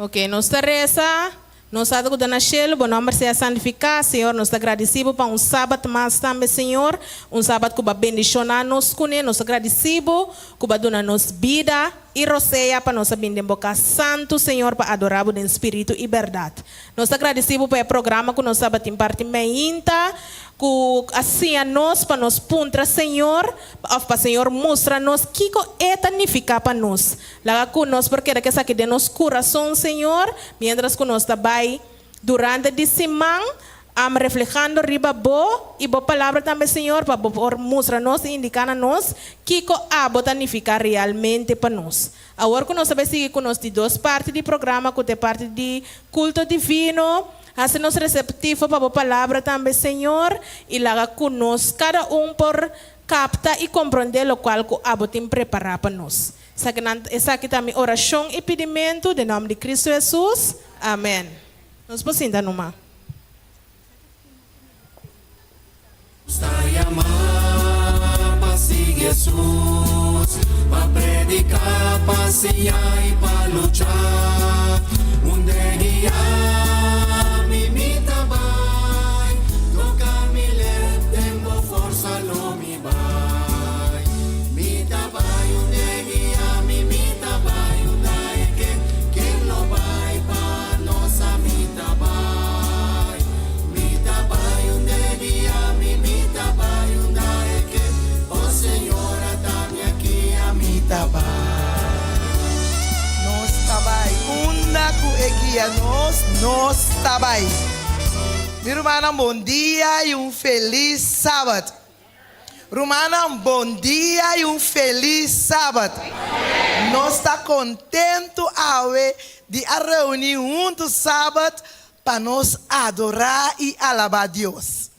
Ok, nossa reza, nós estamos dando Shelo, bom nome seja santificado, Senhor, nós agradecemos para sábado mais também, Senhor, sábado que vai bendicionar nós, nós agradecemos, que vai dar nos vida e roceia para nós bem boca santo, Senhor, para adorar o Espírito e verdade. Nós agradecemos pelo programa que nós estamos em parte meinta, que assim a nós, para nós puntra, Senhor, para Senhor mostra-nos que é significa para nós. Lá com nós, porque é que essa aqui de nosso coração, Senhor, mientras que nós trabalhamos durante a semana, reflejando riba bo e boa palavra também, Senhor, para mostrar-nos e indicar-nos que a significa realmente para nós. Agora que nós sabemos seguir com nós de duas partes do programa, que é parte de culto divino, hace-nos receptivo para a palavra também, Senhor, e lá conosco, cada por capta e compreender o qual que a tem preparar para nós. Essa aqui também oração e pedimento, em nome de Cristo Jesus. Amém. Nós podemos ainda numa. Para seguir Jesus, para predicar, para ensinar e para lutar. Dia mi trabai, toca mi le, tengo forza lo mi vai. Mi trabai dia mi trabai que lo vai pa nossa mi trabai. Mi trabai dia mi trabai que o Senhora dá-me aqui a mi trabai. Nós trabalha. Minha irmã, bom dia e feliz sábado. Romana, bom dia e feliz sábado. Nós está contento de a reunir juntos sábado para nós adorar e alabar a Deus.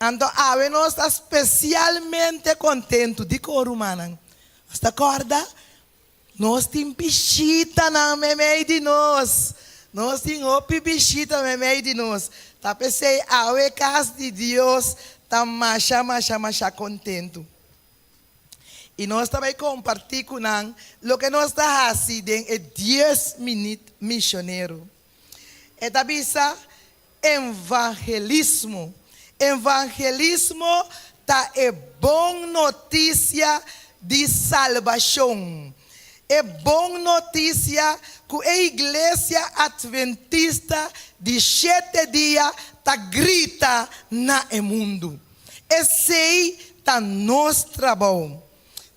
Então, nós está especialmente contento de que Romana. Você acorda? Nós temos bichita na meio de nós. Nós temos bichita na meio de nós. Tá pensei, a casa de Deus tá macha contento. E nós também compartilhamos com nós o que nós está fazendo é 10 minutos missioneiro. É também evangelismo. Evangelismo tá é boa notícia de salvação. É boa notícia que a igreja adventista de 7 dias está grita no mundo. Esse é nosso trabalho.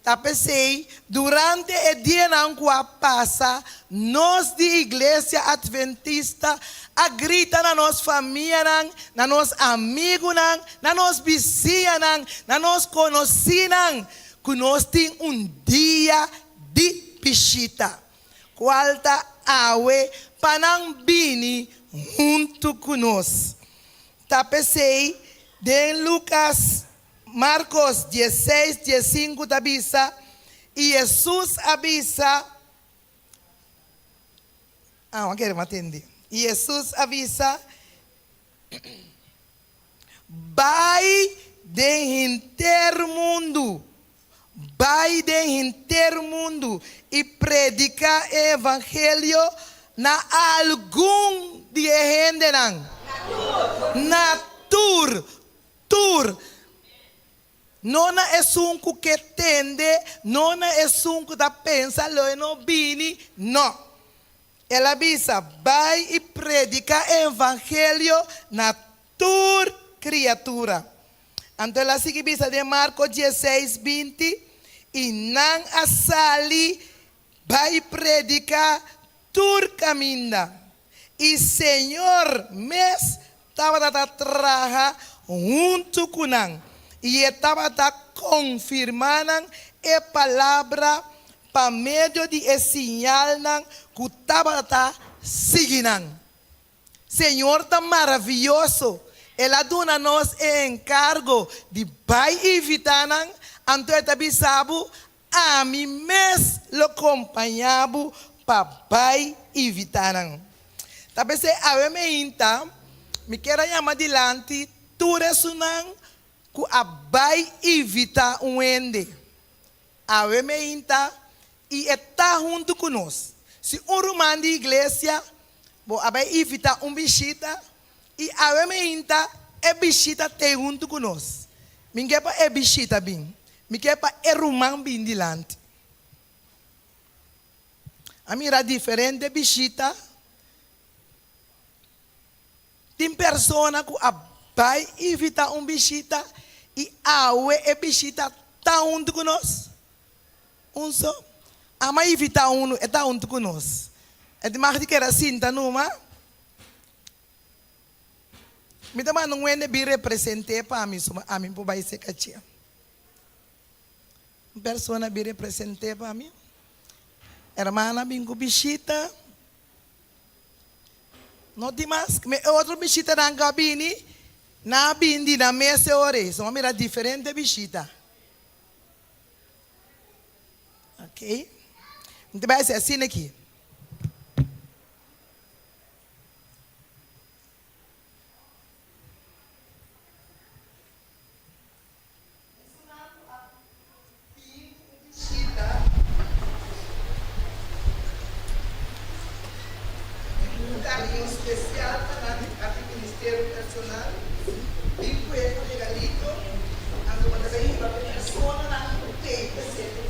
Tá pensei, durante o dia que passa, nós de igreja adventista a grita na nossa família, na nossos amigos, na nossa vizinha, na nossa conhecida, que nós temos dia de Pichita, qualta awe panang bini junto conosco. Tá pensei de Lucas, Marcos 16, 15 da bisa e Jesus avisa. Não quero me atender. E Jesus avisa, vai de inteiro mundo. Vai de inteiro mundo e predica o evangelho na algum de gente na tour. Não é que tende, não é que da pensa, não bini, não. Ela avisa, vai e predica o evangelho na tour criatura. Então ela sigue visa de Marcos 16, 20. E não assali vai predicar tur caminda. E Senhor mes estava a trabalhar junto com nós. E estava a confirmar a palavra para meio de sinal que estava a seguir. Senhor está maravilhoso. Ela dá nos encargo de vai evitar. Então, eu sabe, a mim mesmo lo acompanhava para vai evitar. Talvez a mim me quero chamar adiante, tu ressonan que a vai evitar ende. A mim e está junto conosco. Se um irmão de igreja Bo abai evita visita e awe me inta e visita te junto conosco. Minha pa e visita bem. Minha pa e rumang bem dilante. A mira diferente visita. Tem persona que abai evita visita e awe e visita tá junto conosco. Só. Ama evita é tá junto conosco. É de mais de que era cinta numa. Me dá não é nem represente para mim, a mim por vai ser catia. Uma pessoa be represente para mim. Hermana bingo bichita. Não tem mais. Me outro bichita na cabine, na bindi na mesa ore. São mira diferente bichita. Ok? Então vai ser assim aqui. Carinho especial para o Ministério Personal e o regalito a uma pessoa na tem que ser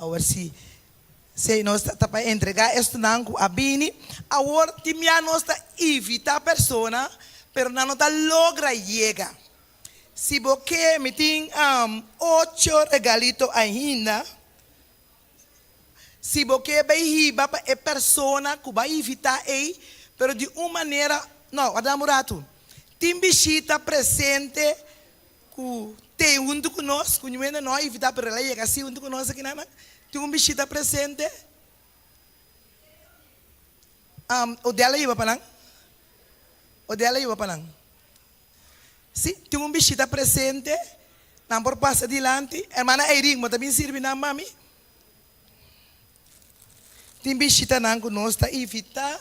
Agora se nós está para entregar este nanco a Bini, agora timia nós está evita a pessoa, pero não está logra chega. Se você me tem 8 regalitos ainda, se você vai riba para a pessoa que vai evitar aí, pero de uma maneira, não, adamurato, tem visita presente que tem junto conosco, não é não evitar para ela chegar assim junto conosco aqui na tem um visita presente. O dela ia para não? O dela ia para não? Sim, tem um visita presente. Não por passar adiante. Hermana Eiring, mas também serve na mami. Tem visita não que nós está evitar,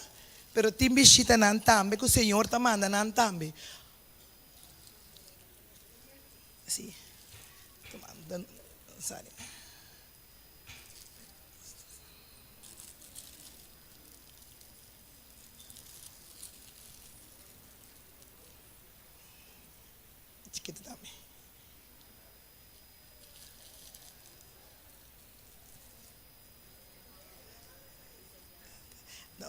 pero tem visita não também que o Senhor está mandando não também. Sim. Tomando, sorry. Chiquito também.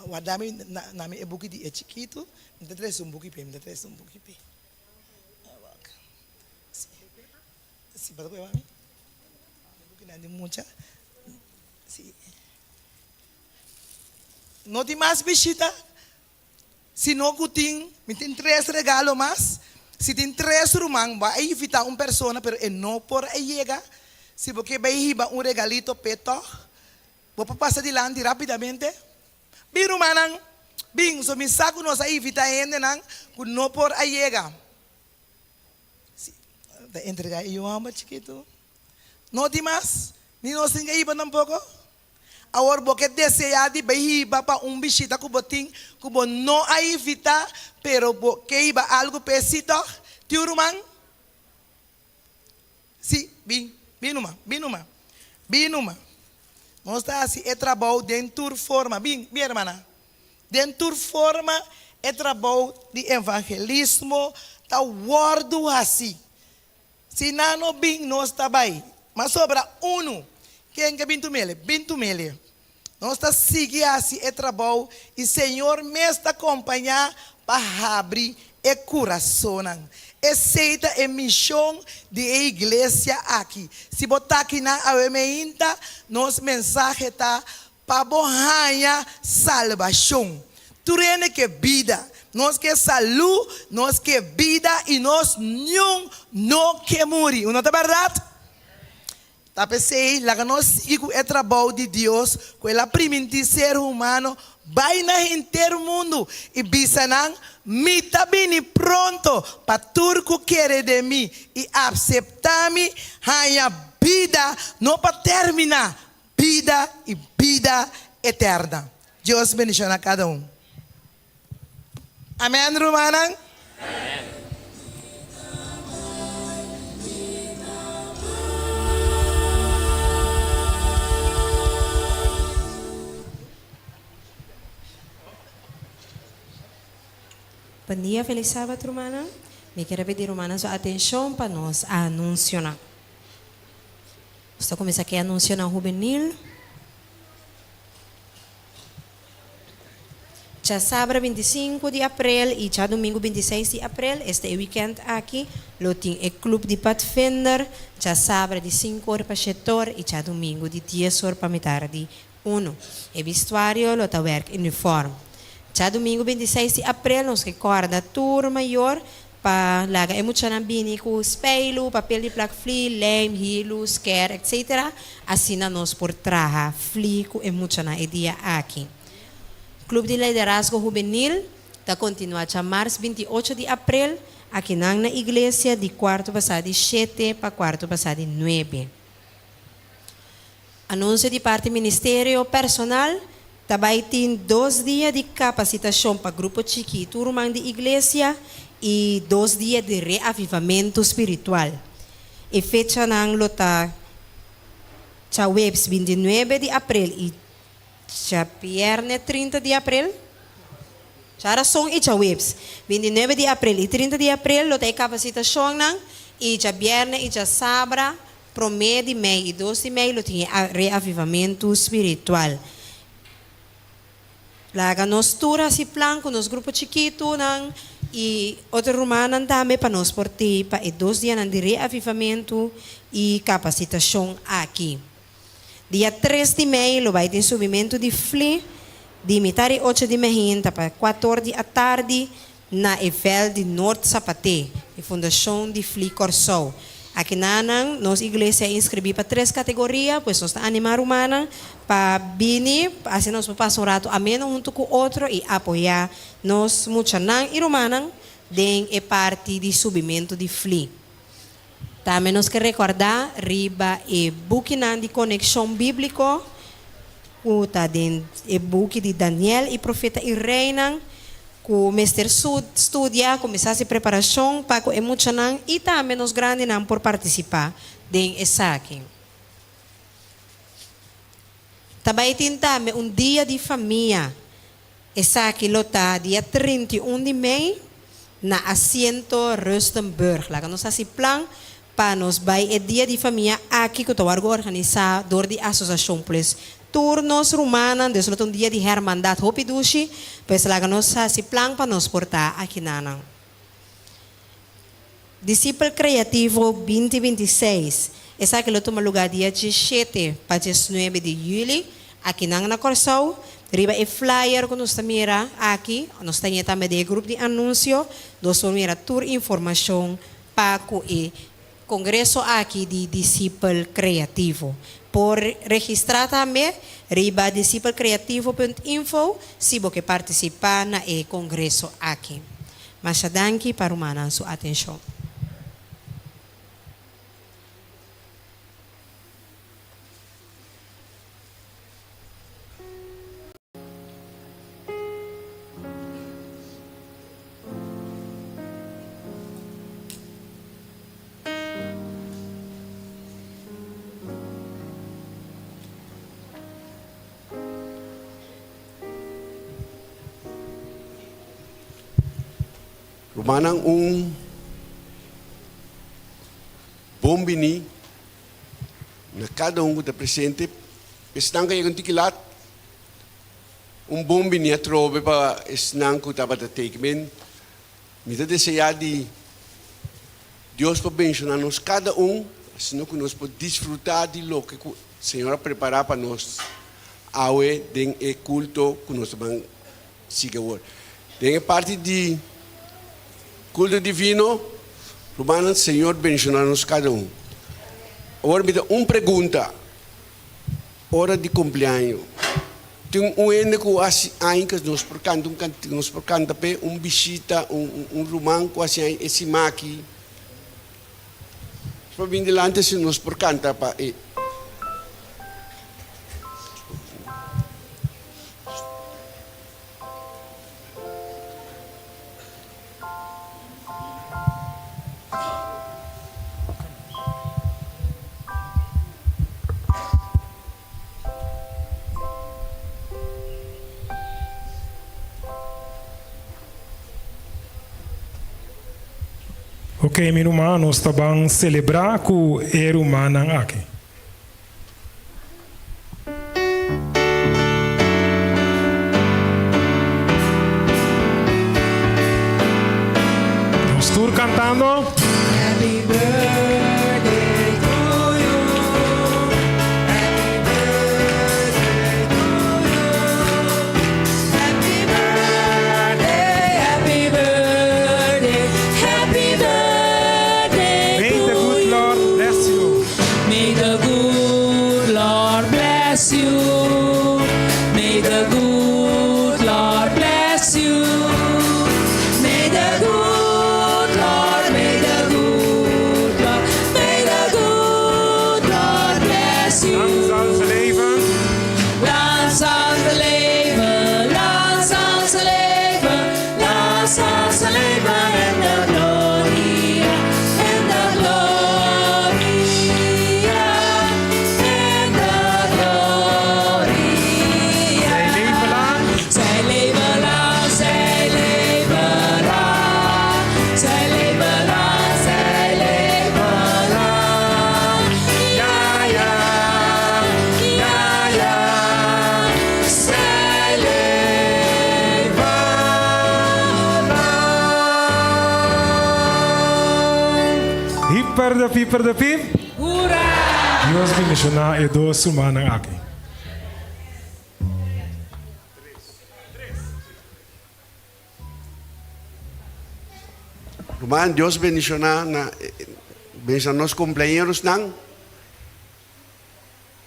O Adame na minha boca é chiquito, me traz um pouquinho, me traz um pouquinho. Sim, para comer mami. Porque não tem muita. Sim. Não tem mais visita. Se não tem, me tem 3 regalos mais. Se tem 3 rumang, vai evitar uma pessoa, pero não por aí chega. Se você vai riba regalito peto, vou passar adiante rapidamente. Biru manang, bing, so me saco nos aí evitar ainda não, que não por aí chega. Da entregar eu amo chiquito. Não tem mais, nem nós ninguém iba tampouco. Agora porque desejar de ir para visita que botin, que bo não aí evitar, pero porque iba algo pesito, tio Roman. Sim, bem numa. Nós está assim, é trabalho dentro forma, bem, minha irmã. Dentro forma é trabalho de evangelismo, tá wordo assim. Se não bem nós está bem, mas sobra quem é bintu mele. Nós está seguindo assim é trabalho e Senhor me está acompanhar para abrir e coração. Aceita a missão da igreja aqui. Se botar aqui na avementa, nossa mensagem está para borrar salvação. Tudo que vida. Nós que saúde, nós que vida e nós não que morrer. Não é verdade? Tá pensei, lá que nós é trabalho de Deus, com ele primitive ser humano, vai na inteiro mundo e bisanang, me tá bem pronto para tudo que quer de mim e aceitar-me, a vida não para terminar, vida e vida eterna. Deus bendiga a cada um. Amém, Romana? Amém. Bom dia, feliz sábado, Romana. Me quero pedir, Romana, sua atenção para nós anunciar. Você começa aqui a anunciar juvenil. Já sábado 25 de abril e já domingo 26 de abril, este weekend aqui, lo tem o clube de Pathfinder, já sábado de 5 horas para 7 horas e já domingo de 10 horas para metade de 1. O vestuário lo está werk uniforme. Já domingo 26 de abril, nos recorda a turma maior para laga emocionar bem com espelho, papel de placa fli, leme, hilo, scare, etc. Assim nós por traja fli com emocionar o dia aqui. Clube de Liderazgo Juvenil está continuando a março 28 de abril aqui na igreja de quarto passado de 7 para quarto passado de 9. Anúncio de parte Ministério Personal também tem 2 dias de capacitação para grupo chiquito, turma de igreja e 2 dias de reavivamento espiritual. E fecha na lota cha webs 29 de abril e já viernes 30 de abril, já são e já webs. 29 de abril e 30 de abril, lo tem capacitação não, e já viernes e já sábado, promedio de mês e 12 de mês, lo tem reavivamento espiritual. Laga nos tura si plan com nos grupo chiquito não, e outro romano também para nos portar para 2 dias de reavivamento e capacitação aqui. Dia 3 de maio, vai ter subimento de FLI, de metade 8 de manhã para 4 da tarde, na EFEL de Norte Sapate, a Fundação de FLI Corsou. Aqui na nossa igreja inscrevi para 3 categorias, pois nós estamos animando humana para vir, assim nós passamos um rato ameno junto com outro e apoiar nós, muchanan e romanan, dentro a parte de subimento de FLI. Também nós queremos recordar riba e book de conexão bíblico, o book de Daniel e profeta Irene, o mestre estudia, começar a preparação para o emocional e também nós grandes por participar em aqui. Também tem também dia de família. Essa aqui lota dia 31 de maio na assento Rustenburg. Lá nós assim plan para nós vai o dia de família aqui que o organizador de associação plus turnos romanos, desde um dia de hermandad hopidushi, pois lá nós se plan para nos portar aqui na Discípulo Criativo 2026. Essa que toma lugar dia 17 para 19 de julho, aqui na Corsou. Riba e flyer que nós mira aqui, nós temos também de grupo de anúncio, nós vamos mira tour informação para o congresso aqui de Discípulo Criativo. Por registrar também, riba discipulocreativo.info, se você participar na congresso aqui. Mas danke para a sua atenção. Manang bombini na cada que está presente, estão ganhando tiquilat, bombini a trove para estão que estava da takemen, Me desejar de Deus para abençoar-nos cada assim que nós podemos desfrutar de lo que o Senhor preparar para nós. Aue den culto que nós vamos seguir agora. Den parte de culto divino, Romano, Senhor abençoar-nos cada Agora me dá uma pergunta. Hora de cumpleaños. Tem ano que assim ainda nós por canto pe visita romano que assim esse maqui. Para vir delante se nós por canta pa Ok, meu irmão, nós estamos celebrar com o ser humano aqui. Nós estamos cantando. Happy birthday to you. Happy birthday to you. Happy birthday, happy birthday, happy birthday. May the good Lord bless you. May the good Lord bless you. May the good Lord bless you. May the good Lord, may the good Lord, may the good Lord bless you. Lang zal ze leven. Lang zal ze leven, lang zal ze leven, lang zal ze leven in de gloria, in de gloria, in de gloria. Zij leven lang. Zij leven lang, zij leven lang, zij leven lang, zij leven lang. Ja, ja, ja, ja, zij leven lang. Hyper de pip. Hoera! Dios bendicionar e dos humanos aqui. Romano, Deus bendicionar nos companheiros nang.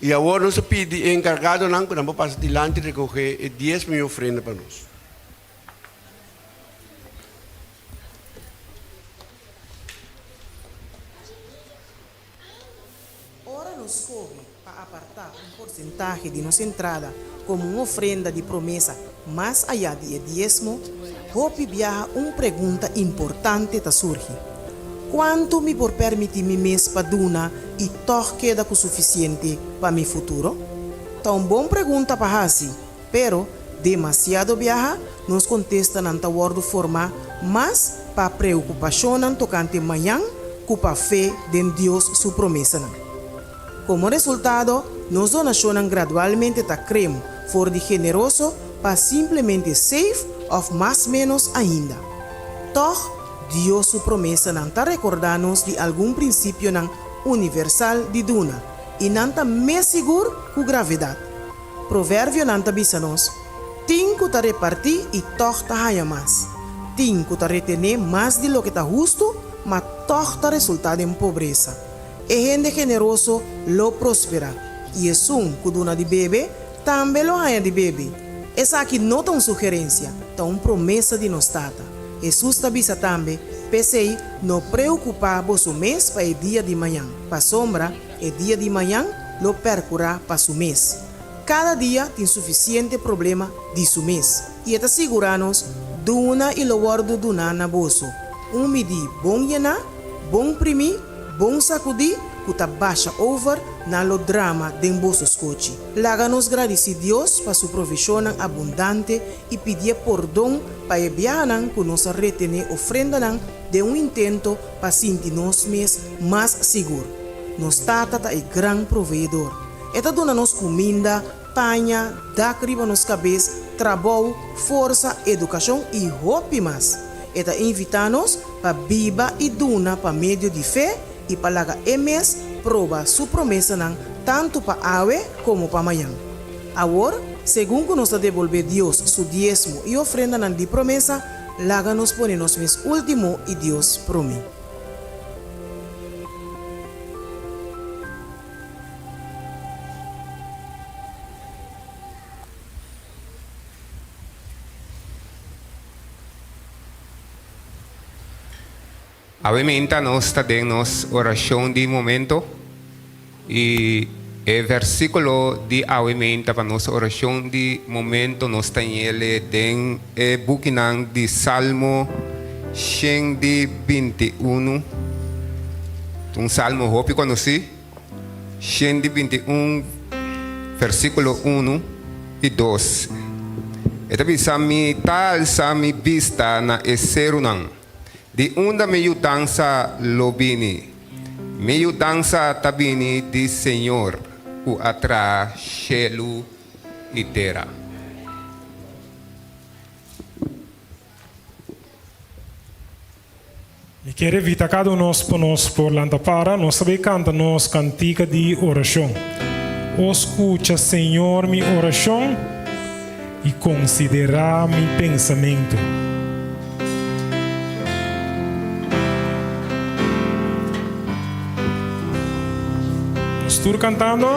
E agora nós pedimos encargado nang para nós passar dilante e recoger 10 mil ofrendas para nós. Ora nos coube para apartar porcentaje de nossa entrada como uma ofrenda de promessa mais allá de diezmo, Hopi viaja uma pergunta importante que surge. Quanto me por permitir mi mês para duna e toch queda com suficiente para mi futuro? Tá uma boa pergunta para assim, pero demasiado viaja nos contesta nanta word forma, mas para preocupação tocante manhã, cupa fé de Deus sua promessa. Como resultado, nos donaciones gradualmente ta cremos for de generoso para simplesmente safe ou mais menos ainda. Toch, Deus sua promessa não está recordando-nos de algum princípio não universal de duna e não está mais seguro com gravidade. Provérbio não está bisa-nos, tem que ta repartir e toch ta haya mais. Tem que ta retener mais de lo que está justo, mas toch ta resultado em pobreza. E gente generoso lo prospera. E é um que duna de bebê, também lo haya de bebê. Essa aqui não é uma sugerência, é uma promessa de nos tata. Jesus está bisa também, pensei, não preocupar vosso mês para o dia de manhã. Para sombra, o dia de manhã, lo percurá para su mês. Cada dia tem suficiente problema de su mês. E está segurando-nos, duna e lo guardo duna na bolso. Midi bom llenar, bom primir, bom sacudir, que tá baixa over na lo drama de bolso escote. Laga-nos agradecer Deus para sua provisão abundante e pedir perdão para viajar com nossa retener ofrenda de intento para sentir-nos mais seguro. Nos tata é grande provedor. Eta dona-nos comida, panha, dá criba nos cabeça, trabalho, força, educação e roupa mais. Eta invitanos para viva e duna para meio de fé e para laga emes prova sua promessa nan tanto para awe como para amanhã. Agora, segundo que nos devolver Deus su diezmo e ofrenda nan de promessa, laga nos pone nos mes último e Deus promete. Obviamente nós está dando oração de momento e o versículo de obviamente para nossa oração de momento nós tem ele den e buquinan de Salmo 121, salmo hopi conheci 121 versículo 1 e 2. Eta bisa mi tal sa mi vista na eserunan di unda meio dança lobini, meio dança tabini di Senhor, o atra cielo e terra. E quero evitar cada um nós por lá para nós saber cantar nos cantiga de oração. Escuta, Senhor, minha oração e considera meu pensamento. Estou cantando.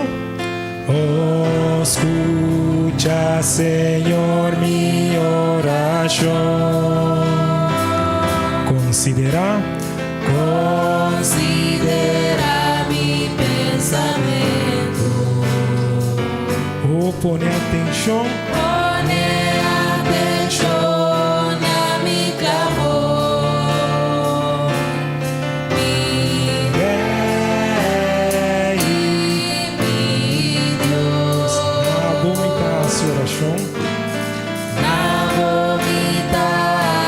Escucha, Senhor, minha oração. Considera mi pensamento. Oh, pone atenção. Pone atenção a mi clamor. Mi rei e mi Deus. Na vomitar oração. Na vomitar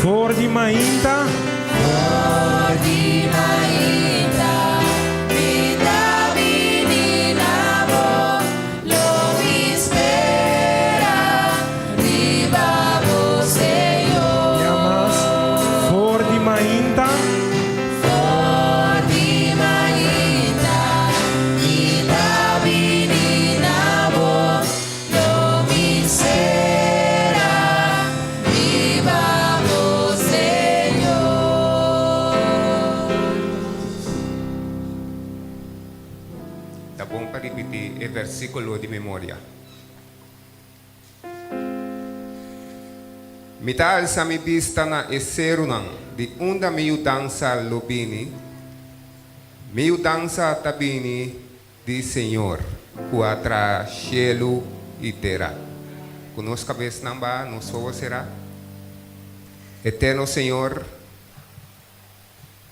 For di mainta, mi da menina lo mi espera, viva vos Senhor. Llamas for di mainta, mi da menina lo mi espera, viva vos Senhor. Tá bom para repetir o versículo de memória. Mital sa mi vista na eserunan di unda miu dança lobini, miu dança tabini di Senhor, o atra cielo e terra. Conosco cabeça namba, nos será. Eterno Senhor,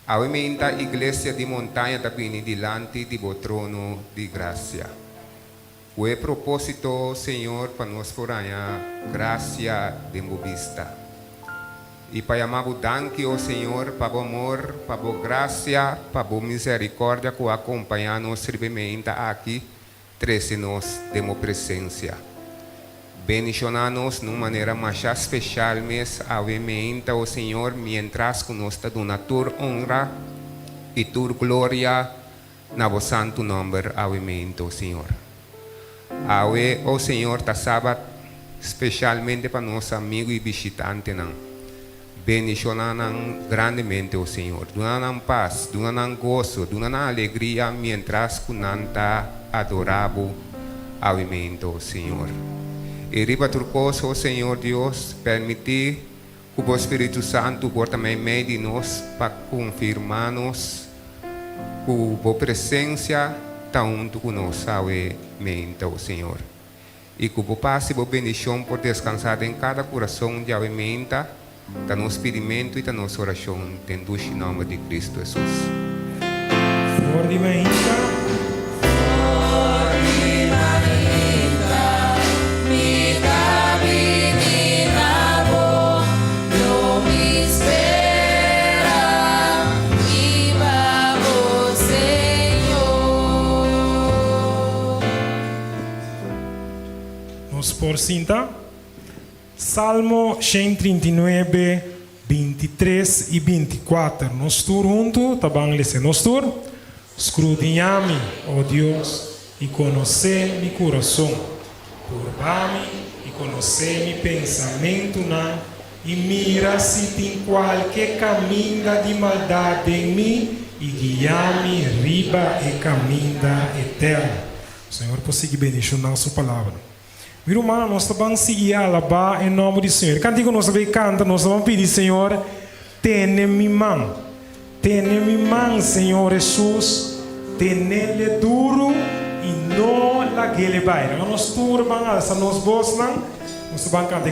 aumenta a igreja de montanha tabini dilante de bo trono de graça. O propósito, Senhor, para nós foranha, graça de vista. E para amar o danke, ó Senhor, para o amor, para a graça, para a misericórdia que acompanha nos servimento aqui, treze-nos de mo presença. Bendicionanos de uma maneira mais especial, mas obviamente, ó Senhor, mientras que nós está dando tua honra e tua glória, na vosso santo nome, obviamente, ó Senhor. Awe, oh Senhor, ta sábado, especialmente para nossos amigos e visitantes. Bendicionam grandemente, oh Senhor. Donam paz, donam gozo, donam alegria, mientras que nanta adoramos, obviamente, oh Senhor. E riba turcoso, oh Senhor Deus, permitir que o Espírito Santo por também meio de nós para confirmar-nos que a presença está junto conosco, mente, oh Senhor. E que o passe a bendição por descansar em cada coração de alimenta, da nosso pedimento e da nossa oração, tendo o nome de Cristo Jesus. for di mainta, mi da menina lo mi espera, viva por cinta. Salmo 139, 23 e 24. Nós todos juntos, tá bom? Nós todos. Escudriñame, ó Deus, e conhecer meu coração. Turba-me e conhecer meu pensamento, e mira se tem qualquer caminho de maldade em mim, e guia-me riba e caminho eterno. O Senhor possa bendicionar a sua palavra. Meu irmão, nós vamos seguir a alabar em nome do Senhor. Cantigo nós vamos cantar, nós vamos pedir, Senhor, tenha minha mão, Senhor Jesus, tenha-lhe duro e não la que ele vai. Nós todos vamos alçar nos bolsos, nós vamos cantar.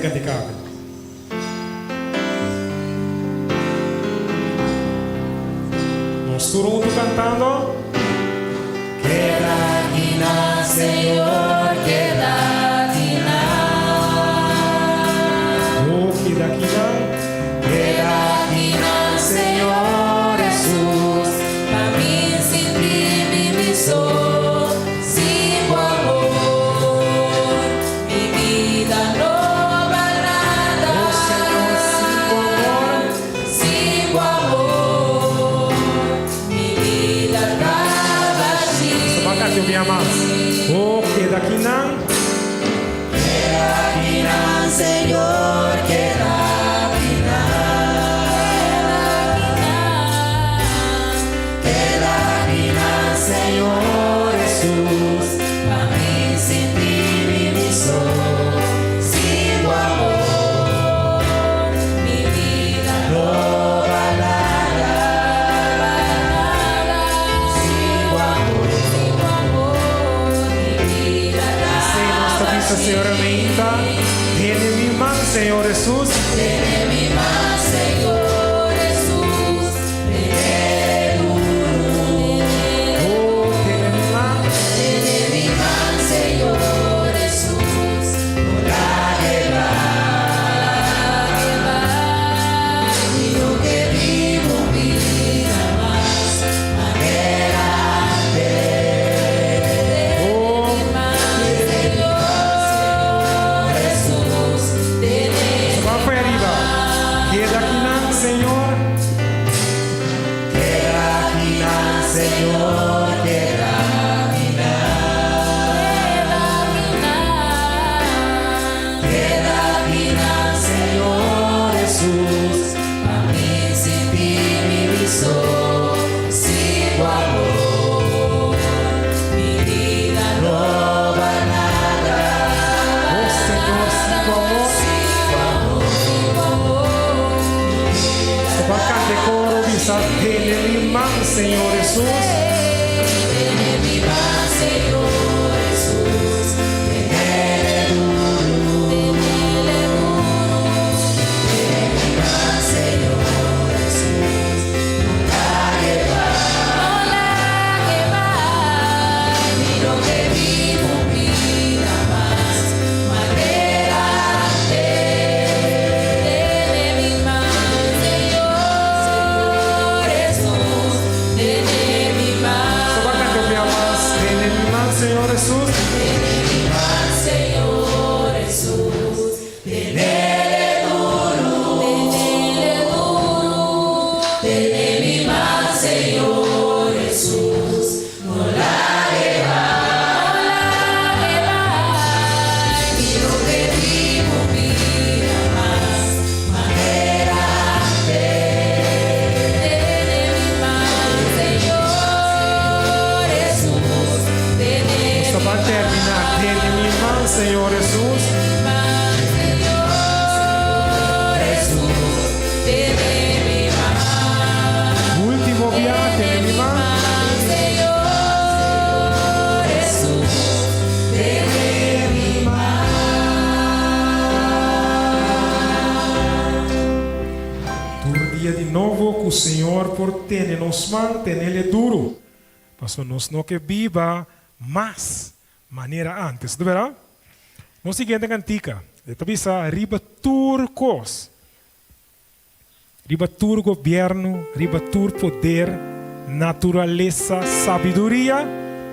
Nós todos juntos cantando. Queda aquí na, Señor, queda aquí na. Oh, queda aquí na. Queda aquí na, Señor Jesús. Pa' mí sin ti mi sou, sin tu amor, mi vida no vale nada. Oh, Señor, Sin tu amor, mi vida acaba allí. Bacate minha mão. Oh, queda aqui não. Queda aquí na, Señor, queda aquí na. Queda aquí na, Señor Jesús. Pa' mí sin ti mi sou, sin tu amor, mi vida no vale nada. Sin tu amor, mi vida acaba Nossa Senhora Menta, tiene mi mão, Senhor Jesus. Tiene mi mano, Señor Jesús. Tiene duro. Oh, tiene mi mão. Tiene mi mano, Señor Jesús. No la lleva. Y no queremos vida más. Adelante. Oh, Señor Jesús. Tiene vai para arriba. Queda aqui não, Senhor. Queda aquí na, Señor, queda aquí na. Queda aquí na, Señor Jesús. Pa' mí sin ti mi sou, sin tu amor, mi vida no vale nada. Oh, Senhor, sem tu amor. Sin tu amor, Bacate coro, visa, tiene mi mão, Senhor Jesus. tiene mi mano, Señor Jesús. Tiene duro. Tiene mi mano, Señor Jesús. No la lleva. Y no queremos vida más. Adelante. Tiene mi mano, Señor Jesús. Tiene mi mano. Bacate minha mão, tiene mi mão, Senhor Jesus. Tiene mi mano, Señor Jesús. Tiene duro. Tiene mi mano, Señor Jesús. No la lleva. Y no queremos vida más. Adelante. Tiene mi mano, Señor Jesús. Tiene Só vai terminar. Tiene mi mão, Senhor Jesus. Último viaje, tiene mi mão. Todo dia de novo que o Senhor por ter nos mantém ele duro. Para nós não que viva mais maneira antes, de verdade? No siguiente cantica, esta vez riba turcos. Riba tur governo, riba tur poder, natureza, sabedoria,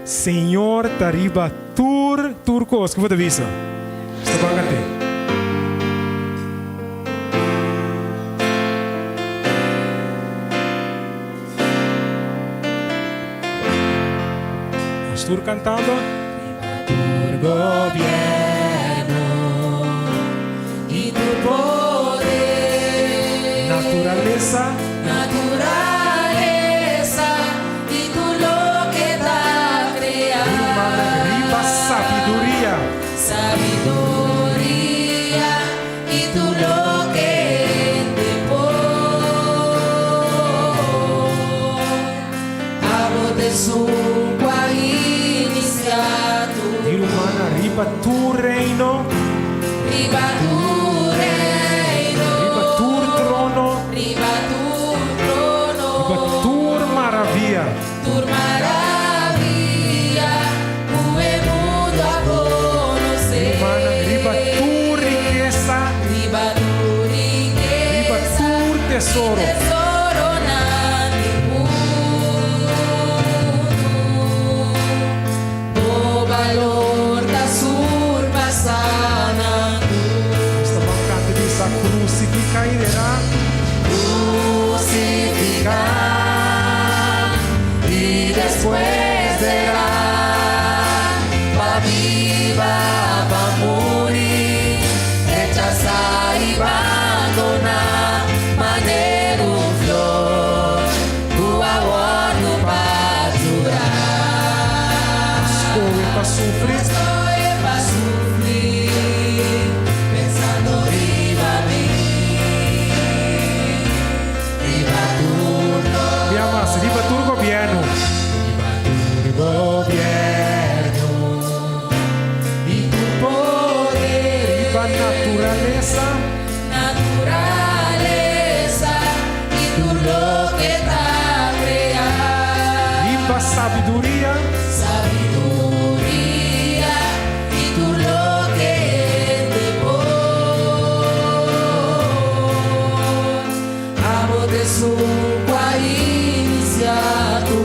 Senhor ta riba tur turcos. Que foi a visa? Sabagante. Pastor cantando. Gobierno y tu poder, Naturaleza. naturaleza y tú lo que da crear, Riba sabiduría. sabiduría y tú lo que te pon. Amo de su iniziato. Dirumana riba tu reino. Riba tu reino, Riba tu trono. riba tu trono, Riba tu maravilla. tu maravilla, cue mundo a conocer. Dirumana riba tu riqueza. Riba tu riqueza, Riba tu tesoro. tesoro nel mondo. O valor da surpassana. Esta bancante bisa crucifica y dirá. Crucifica y después será pa viva, pa morir, rechazar y abandonar, manera un flor, tu amor no pa jurar. Estoy para sufrir. Estoy pa sufrir, pensando riba mí. Llamas riba tu gobierno. Gobierno y tu poder, Riba naturaleza. naturaleza y tú lo que da crear, Riba sabiduría. sabiduría y tú lo que te pon. Amo de su iniziato.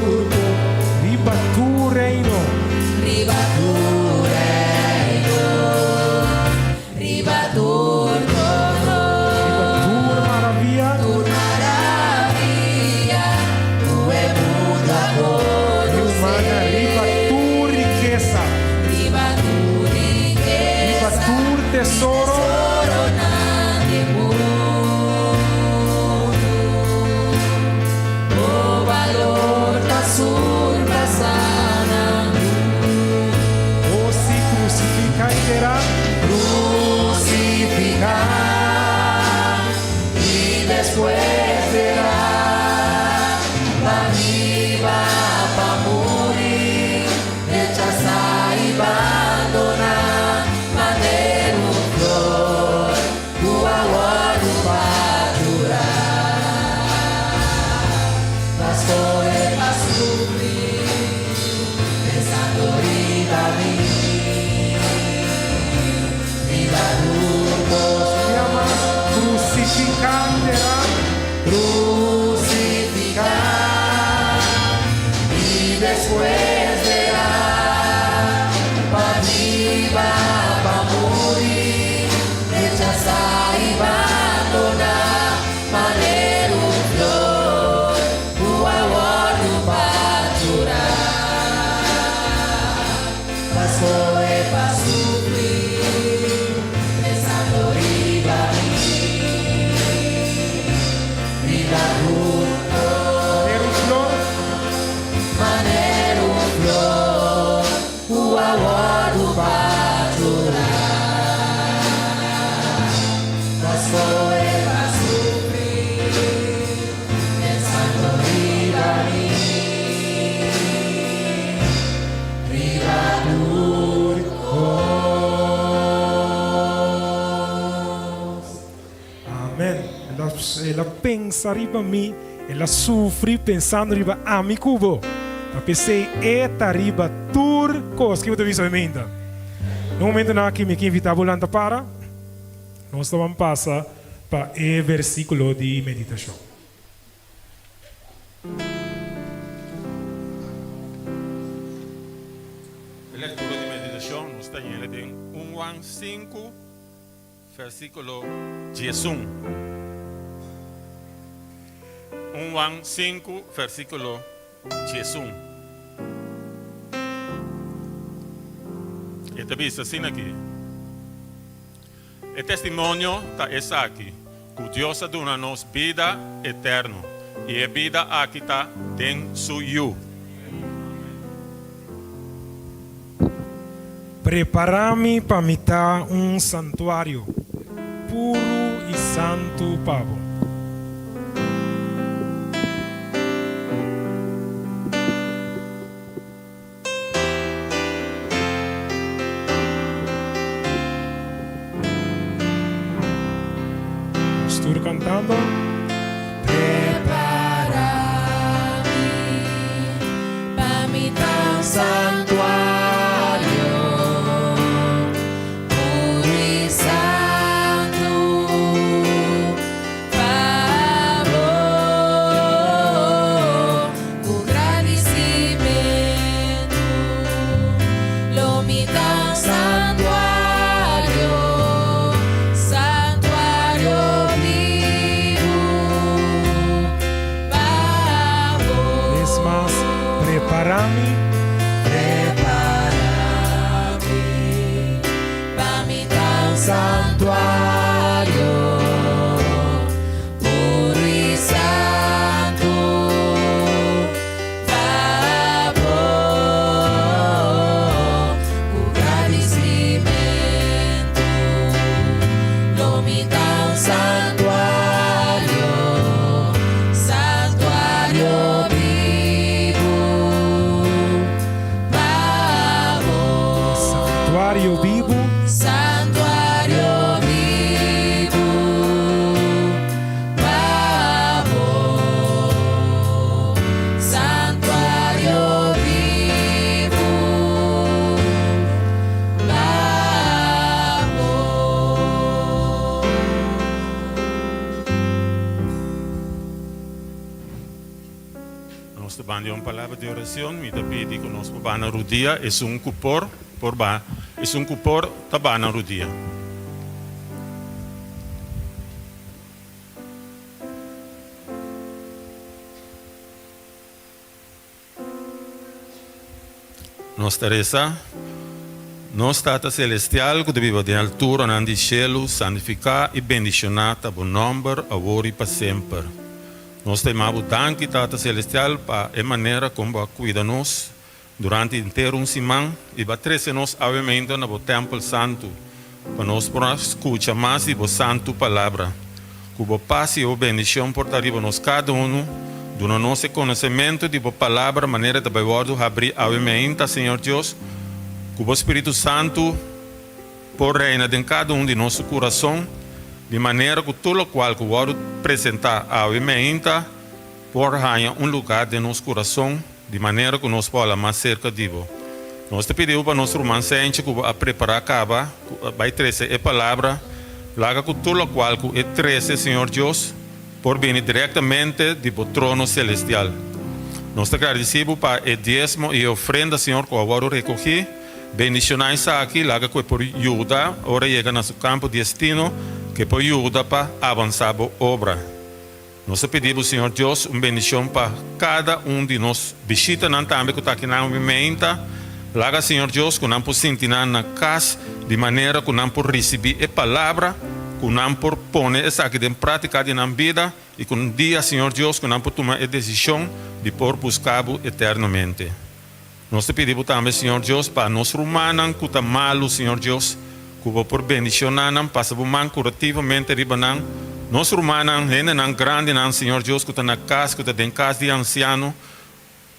Riba tu reino. Riba tu reino, riba tu trono, Riba tu maravilla. tu maravilla, tu è mundo a Dirumana riba tu riqueza. riba tu riqueza, Riba tu tesoro. tesoro nel mondo. O valor da surpassana. O si crucifica y dirá. Crucifica y después será pa viva, pa morir, rechazar y abandonar, manter un flor, tu amor no va a durar. Mas foi pa sufrir, pensando riba mí. Llamas crucificar y dirá. Crucificar y después verá pa viva, pa morir, rechazar y abandonar, manter un flor, tu amor no va a durar. Mas foi pa sufrir, pensando riba mí. Manera un flor. Manera un flor, o amor do paturar. Mas foi pra sofrer, pensando riba mí. Riba Amén. Ela pensa riba mim. Ela sofre pensando riba a mi cubo. A pensei eta riba tur cos que eu te visto emenda. No momento na que me invita volanta para, nós vamos passar para o versículo de meditação. La lectura de meditación nos está en 1 Juan 5, versículo 11. 1 Juan 5, versículo 11. Esta vista assim aqui. O testemunho está aqui. Que Deus dá-nos vida eterna. E a vida aqui está dentro suyo. Prepara-me para me dar santuário puro e santo pavo. Estou cantando. Prepara-me para me dar santuário puro e santo, favor, com agradecimento, lo me dá santuário, santuário vivo, favor. Es más, prepara-me. Para me dar santuário puro e santo, favor, com agradecimento, lo me dá santuário, santuário vivo, favor. Santuário vivo. Santuário vivo, favor, santuário vivo, favor. Nós trabalhamos uma palavra de oração. Me pedi que nós vamos no dia. É cupor por ba. É cupor tá no dia. Nossa Teresa, nós Tata Celestial, que vive de altura, não de cielo, santificar e bendicionar o bom nome, agora e para sempre. Nós temos danke, Tata Celestial, para a maneira como cuida-nos durante inteiro semana e para trazer-nos avivamento no Templo Santo, para nós poder escutar mais de a Santa Palavra. Que a paz e a bendição portaremos cada do nosso conhecimento de a Palavra, maneira de abrir avivamento, Senhor Deus, que o Espírito Santo por reina em cada de nosso coração, de maneira que tudo o qual que o apresentar avivamento, por ganhar lugar de nosso coração, de maneira que nós possamos mais cerca de Deus. Nós te pedimos para nosso irmão Sente que vai preparar acaba, vai trazer a palavra, lá que tudo o qual que é trazer, Senhor Deus, por vir diretamente do trono celestial. Nós te agradecemos para o dízimo e a ofrenda, Senhor, que agora recolhi. Bendicionais aqui, lá que por ajuda, ora chega no seu campo de destino, que por ajuda para avançar a obra. Nós pedimos, Senhor Deus, uma bendição para cada de nós. Visita não também que está aqui na movimento. Lá, Senhor Deus, que não por sentir na casa, de maneira que não por receber a palavra, que não por pôr essa aqui em prática na vida, e que dia, Senhor Deus, que não por tomar a decisão de por buscar-o eternamente. Nós te pedimos também, Senhor Deus, para nós romanos que está malo, Senhor Deus, que por bendicionar, passa por man curativamente ribanan. Nós romanos, ainda não grande, não, Senhor Deus, que está na casa, que está em casa de anciano,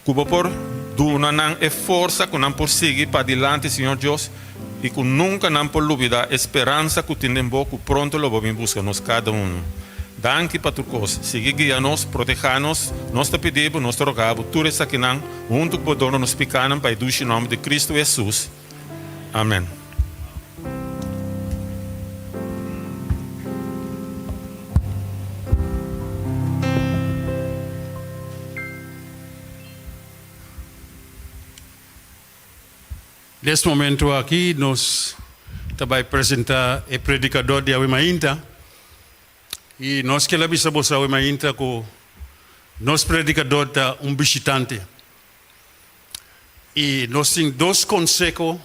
que por donar a força, que não por seguir para adiante, Senhor Deus, e que nunca não por duvidar a esperança que temos, que pronto lo vamos buscar nós cada Danke para tu coisa. Siga guia-nos, proteja-nos. Nós te pedimos, nós te rogamos, tu és aqui não, junto com o dono nos picanam, para o nome de Cristo Jesus. Amém. Nesse momento aqui, nós também apresentar o predicador de Awemainta. E nós queremos saber se Awemainta que nosso predicador é visitante. E nós temos 2 conselhos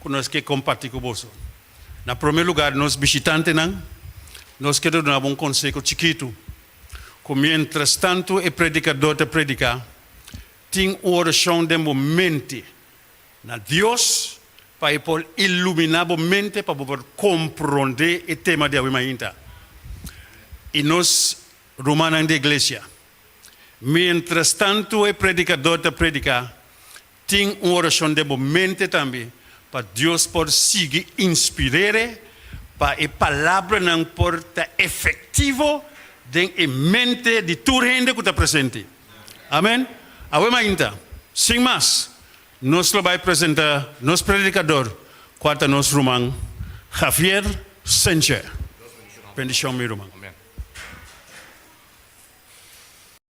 que nós queremos compartilhar com você. Na primeiro lugar, nós visitantes, nós queremos dar conselho chiquito. Que mientras tanto o predicador te predica, tem oração de momento na Deus para poder iluminar a mente para poder compreender o tema de Awemainta. E nós, romanos da igreja, mientras tanto o predicador te predica, tem oração de momento também para Deus poder seguir inspirar para a palavra não por estar efetivo dentro da mente de toda gente que está presente. Amém? Awemainta, sem mais, nós vamos apresentar nosso predicador, quarta nosso irmão, Javier Sanchez. Bendição, meu irmão.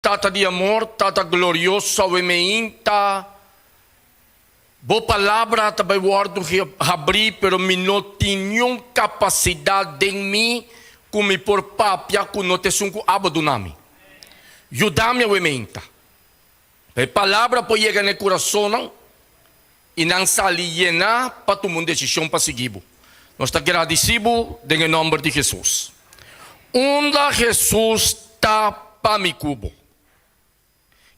Tata de amor, tata glorioso, Awemainta. Boa palavra também guardo abrir, pero me não tinha capacidade em mim como por papia que não te sunco abandonami. Ajuda-me Awemainta. A palavra pode chegar no coração e não saliena para tomar uma decisão para seguir. Nós estamos agradecidos em nome de Jesus. Onde Jesus está para me cubo.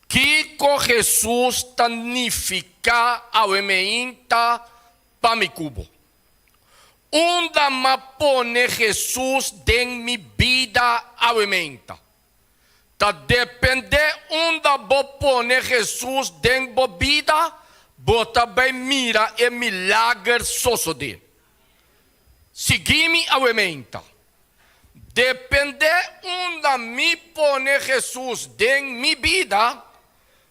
Que com Jesus significa Awemainta para me cubo. Onde me pone Jesus em minha vida Awemainta. Tá depende onde vou pone Jesus em minha vida, vou também mira e milagre suceder. Segui-me Awemainta. Depende onde me pone Jesus em minha vida,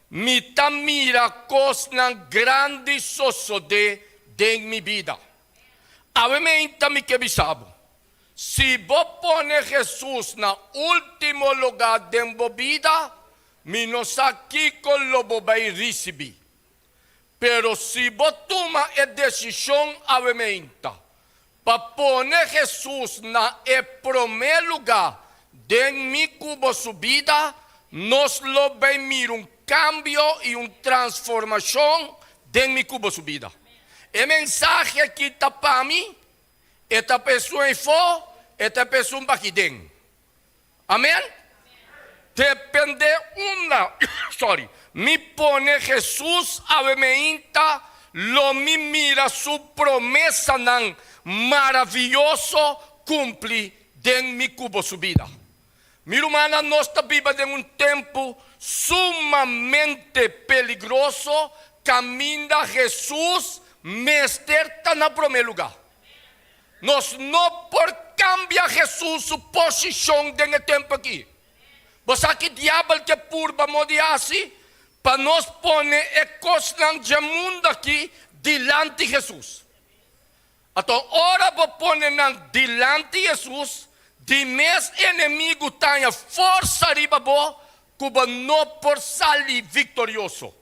me ta mira coisa grande suceder em minha vida. Awemainta me que bisabo. Se vou pone Jesus na último lugar de minha vida, me não aqui com lobo vai receber. Pero se vou tomar a decisão Awemainta, para pôr Jesus na primeiro lugar de minha vida, nós lo vemos cambio e transformação de minha vida. O mensagem aqui está para mim, esta pessoa fora, esta pessoa aqui dentro. Amém? Depende me pone Jesus Awemainta, lo me mira sua promessa não maravilhoso cumpre de minha vida. Minha irmã, nós estamos vivendo em tempo sumamente peligroso, caminha Jesus, mestre está na primeiro lugar. Nós não por cambiar Jesus sua posição nesse tempo aqui. Você que diabo que purba modiasi, para nós pôr a coisa de mundo aqui diante de Jesus. Então, ora vou pôr diante de Jesus, de meus inimigos tenha força riba bo, cuba não por sair vitorioso.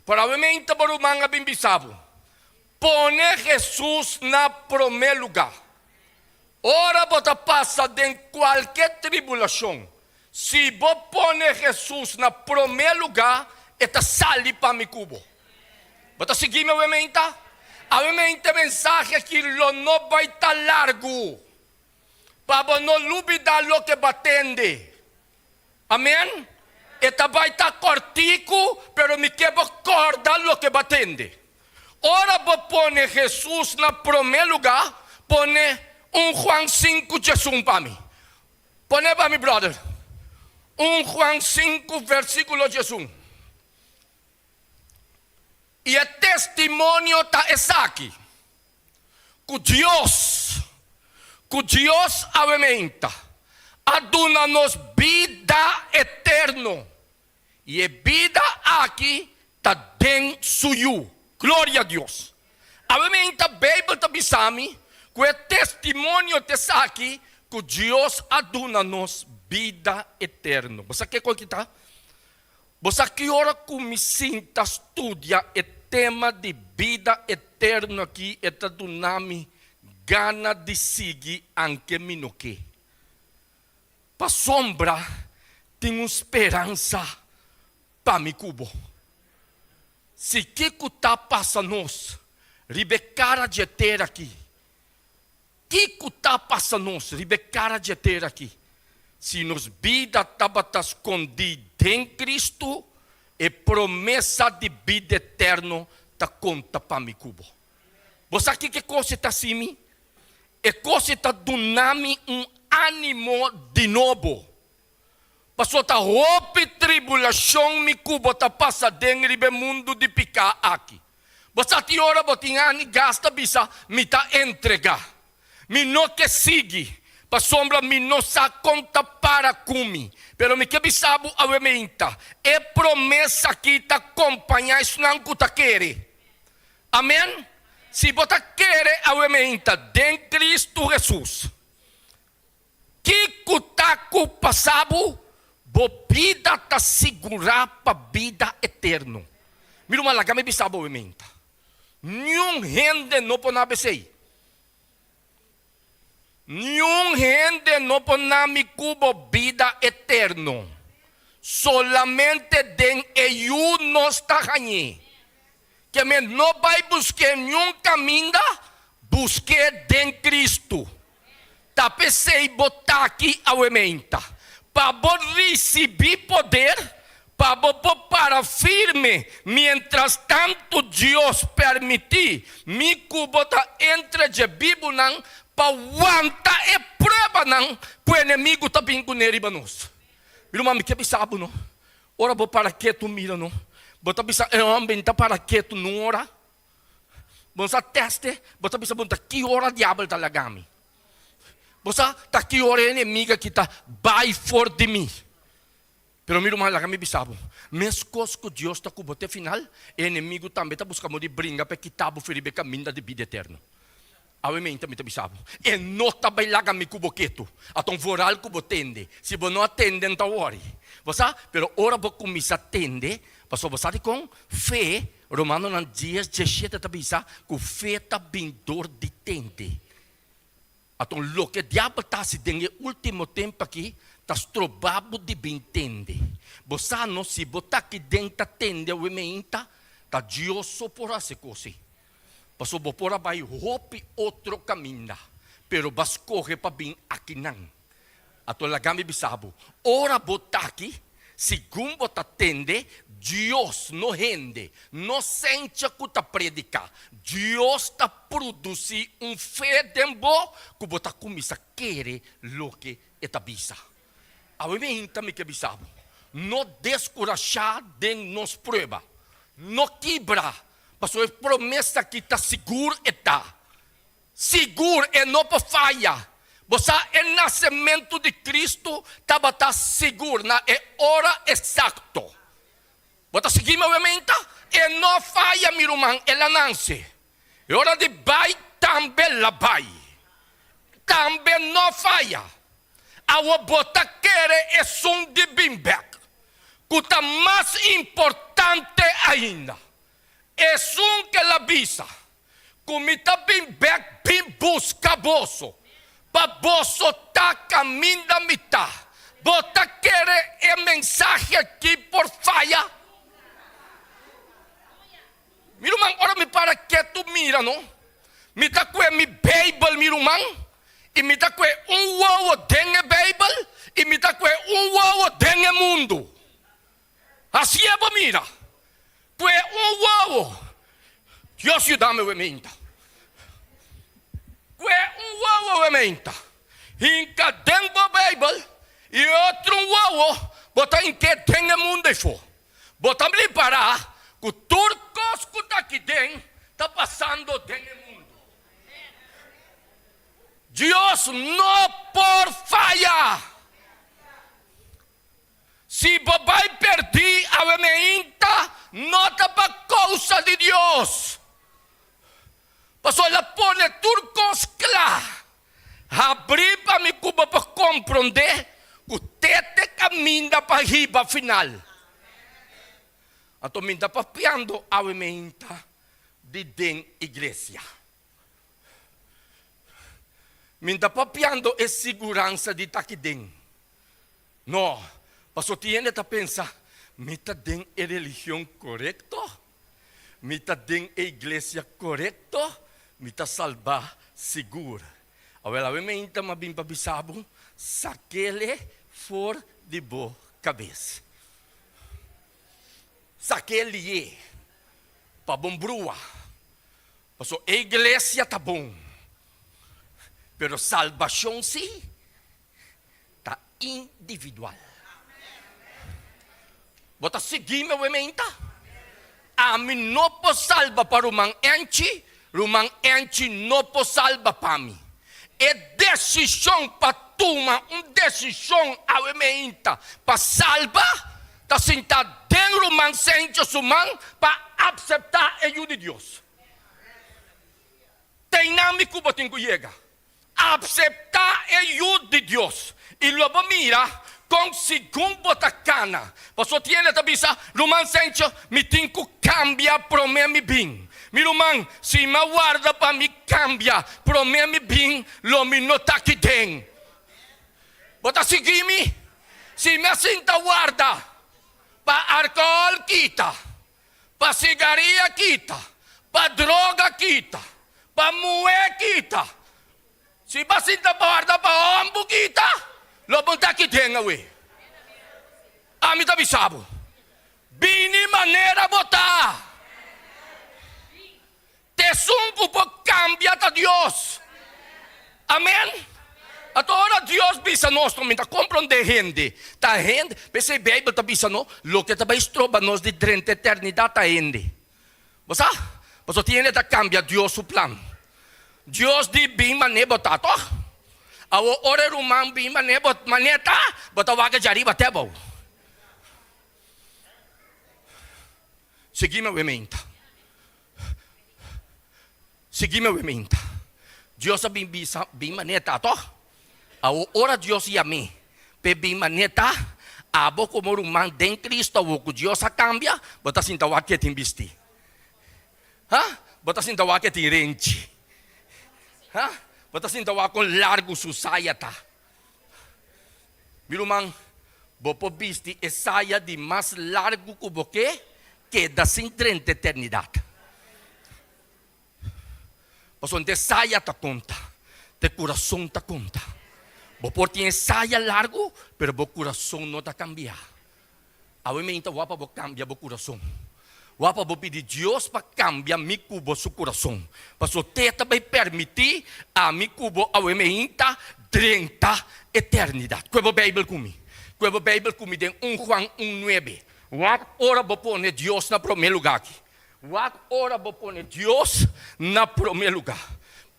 Provavelmente por o manga bem bisabo. Pone Jesus na primeiro lugar. Ora bota passa de qualquer tribulação. Se vou pôr Jesus na primeiro lugar, eta sali para mi cubo. Bota seguir meu Awemainta. Awemainta mensagem que lo não vai estar largo. Para não duvidar lo que batende. Amém? Eta vai estar cortico, pero me quebra corda lo que batende. Ora vou pôr Jesus na primeiro lugar, pone Juan 5, Jesus para mim. Pone para mim, brother. Juan 5, versículo Jesus. E o testemunho está aqui. Que Deus Awemainta, aduna-nos vida eterna. E a vida aqui está dentro suyo. Glória a Deus. Awemainta, a Bíblia está bisami, que o testemunho está aqui, que Deus aduna-nos vida eterna. Você quer conquistar? Você que ora com me sinta estudia o tema de vida eterna aqui é do nome gana de seguir anche minuque. Para sombra tem uma esperança para me cubo. Se que tá passando nós, ribecara de ter aqui. Que tá passando nós, ribecara de ter aqui. Se nos vida estava escondida em Cristo, e promessa de vida eterna ta conta para me cubo. Você sabe que coisa está assim? É coisa está donando ânimo de novo. Passou tá roupa e tribulação me cubo tá passa dentro do mundo de picar aqui. Você te ora botinha gasta bisa me tá entregar. Me não que sigue. Pa sombra me não sa conta para cumi. Pero me que bisabo awementa. É promessa que ta acompanhar isso não cuta quere. Amém? Se bota quere awementa den Cristo Jesus. Que cutaco passabo, bo vida ta segurar para vida eterna. Mira uma laga me bisabo awementa. Nenhum rende no ponabesei. Nenhum rende no ponami cubo vida eterno. Solamente den eu nos tahanyi. Que me não vai buscar nenhum caminho, busque den Cristo. Tapesei botar aqui a emenda. Para receber poder, para firme, mientras tanto Deus permitir, me cubo entre de Bíblia para aguentar e prova não, para o inimigo está vindo nele nós. Mira mami que bisabo não. Ora bo para que tu mira não. Bota bisa ambiente para que tu não ora. Bota teste, bota bisa bota que ora diabo talaga mi. Bota tá que ora inimiga que tá by for de mim. Pero mira mal laga mi bisabo. Mescos que Deus está com bote final, inimigo também tá buscando de brinca para quitar o feribe caminho de vida eterna. Awementa me bisabo. E não tá bem laga mi cubo quieto. Atong voral cubo tende. Se você não atende, então ore. Você, pero ora você começa a atender. Pastor, você com fé. Romano nan 10:17 tá bisa. Com fé tá bindor de tende. Atong lo que diabo tá se dengue último tempo aqui. Tá strobabo de bintende. Você não se botar aqui dentro da tende. Awementa. Tá Deus sopora se cosi. Pastor, bopora vai hope outro caminho, pero vas corre para vir aqui não. Ato lagami bisabo. Ora botar aqui, segundo bota tende, Deus não rende, não sente que tá predicar. Deus tá produzir fé dembo, que bota começa querer lo que eta bisa. A mim também que bisabo. Não descorajar de nos prueba, não quebra. Pastor, promessa que está seguro está. Seguro e não falha. Você é nascimento de Cristo, está seguro na hora exata. Você seguir meu mente e não falha, meu irmão, ela nasce. É hora de vai, também la vai. Também não falha. A bota quer é som de bimbeck. Que está mais importante ainda. É um que ela visa. Comita bem back, bem busca bolso. Para bolso tá caminho da mitad. Bota querer é mensagem aqui por falha. Meu irmão, ora me para que tu mira, não? Me tá com mi Bible, meu irmão. E me tá com uau dentro Bible. E me tá com uau dentro mundo. Assim é, mira. Tu é uau. Deus te dá meu emenda. Tu é uau emenda. Encadendo a Bíblia. E outro uau. Bota em que tem o mundo e for. Bota me parar. Que turcos que está aqui dentro. Está passando dentro do mundo. Deus não por falha. Se vai perder a emenda, nota para causa de Deus. Pastor, ela põe turcos claro. Abrir para me cuba para compreender que o tete caminha para riba final. Então, me dá papiando a ementa de den igreja. Me dá papiando a segurança de taquidem. Não, passo tiene ta pensa, me tá den a religião correcto? Me tá den a igreja correcto? Me tá salvar seguro. Awela we meinta mabim pabisabo, sakele for de bo cabeça. Sakele ye, pa bombrua. Paso a igreja tá bom. Pero salvação sim, tá individual. Bota seguir meu ementa. A mim não pode salva para rumang enchi não pode salva para mim. É decisão para tomar, decisão a ementa para salvar, tá sentado dentro do rumang senso sumang para aceitar a ajuda de Deus. Tem nome que botem que chega. Aceitar a ajuda de Deus. E logo mira com segundo botacana. Pastor tiene tabisa, rumang senso, me tem que cambiar para mim bem. Mi rumang, si ma guarda pa mi cambia, pro me bing, lo mi nota ki deng. Bota sigimi, si me sinta guarda, pa alcohol kita, pa sigaria kita, pa droga kita, pa mue kita. Si ba sinta guarda pa ombu kita, lo bunta ki deng awe. Ami tabisabo. Bini maneira botar. Tesumpo po cambia ta Dios. Amen. At ora Dios bisa nos comenta comprende gente. Ta gente, pese Bible ta bisa no, lo que ta baistroba nos di drente eternidad ta gente. Basta? Basta tiene ta cambia Dios su plan. Dios di bima nebo tato. Awo ore rumang bima nebo maneta, bota waga jari batebo. Seguime o ementa. Seguime o ementa. Dios bim maneta to. Ao ora Dios yami. Pe bim maneta abo como rumang den Cristo wo Dios a cambia, bota sinta waket imbisti. Ha? Bota sinta waket irenchi. Ha? Bota sinta wakon largo susayata. Birumang bopo bisti esaya di mas largo kuboke que da sin 30 eternidad. Onde saia ta conta, te coração ta conta. Bo por tiene saia largo, pero bo coração não ta cambia. Awe meinta wapa bo cambia bo coração. Wapa bo pedir Deus para cambiar mi cubo su coração. Paso teta vai permitir a mi cubo awe meinta 30 eternidade. Quebo Bible kumi. Quebo Bible kumi den 1 Juan 1:9. Wat ora bo pone Deus na primeiro lugar aqui. What ora vou pôr Deus na primeiro lugar.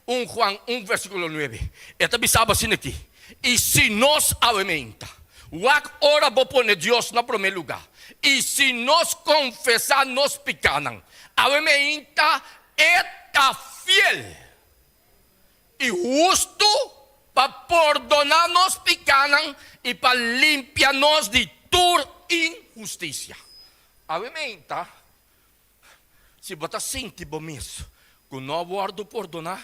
1 Juan 1 versículo 9. Esta bisaba assim aqui. E se nós aumenta, what ora vou pôr Deus na primeiro lugar. E se nós confessar nos pecados, aumenta está fiel e justo para perdonar nos pecados e para limpiar-nos de toda injustiça. Aumenta. Se você sente bom mesmo, que não guardo perdonar,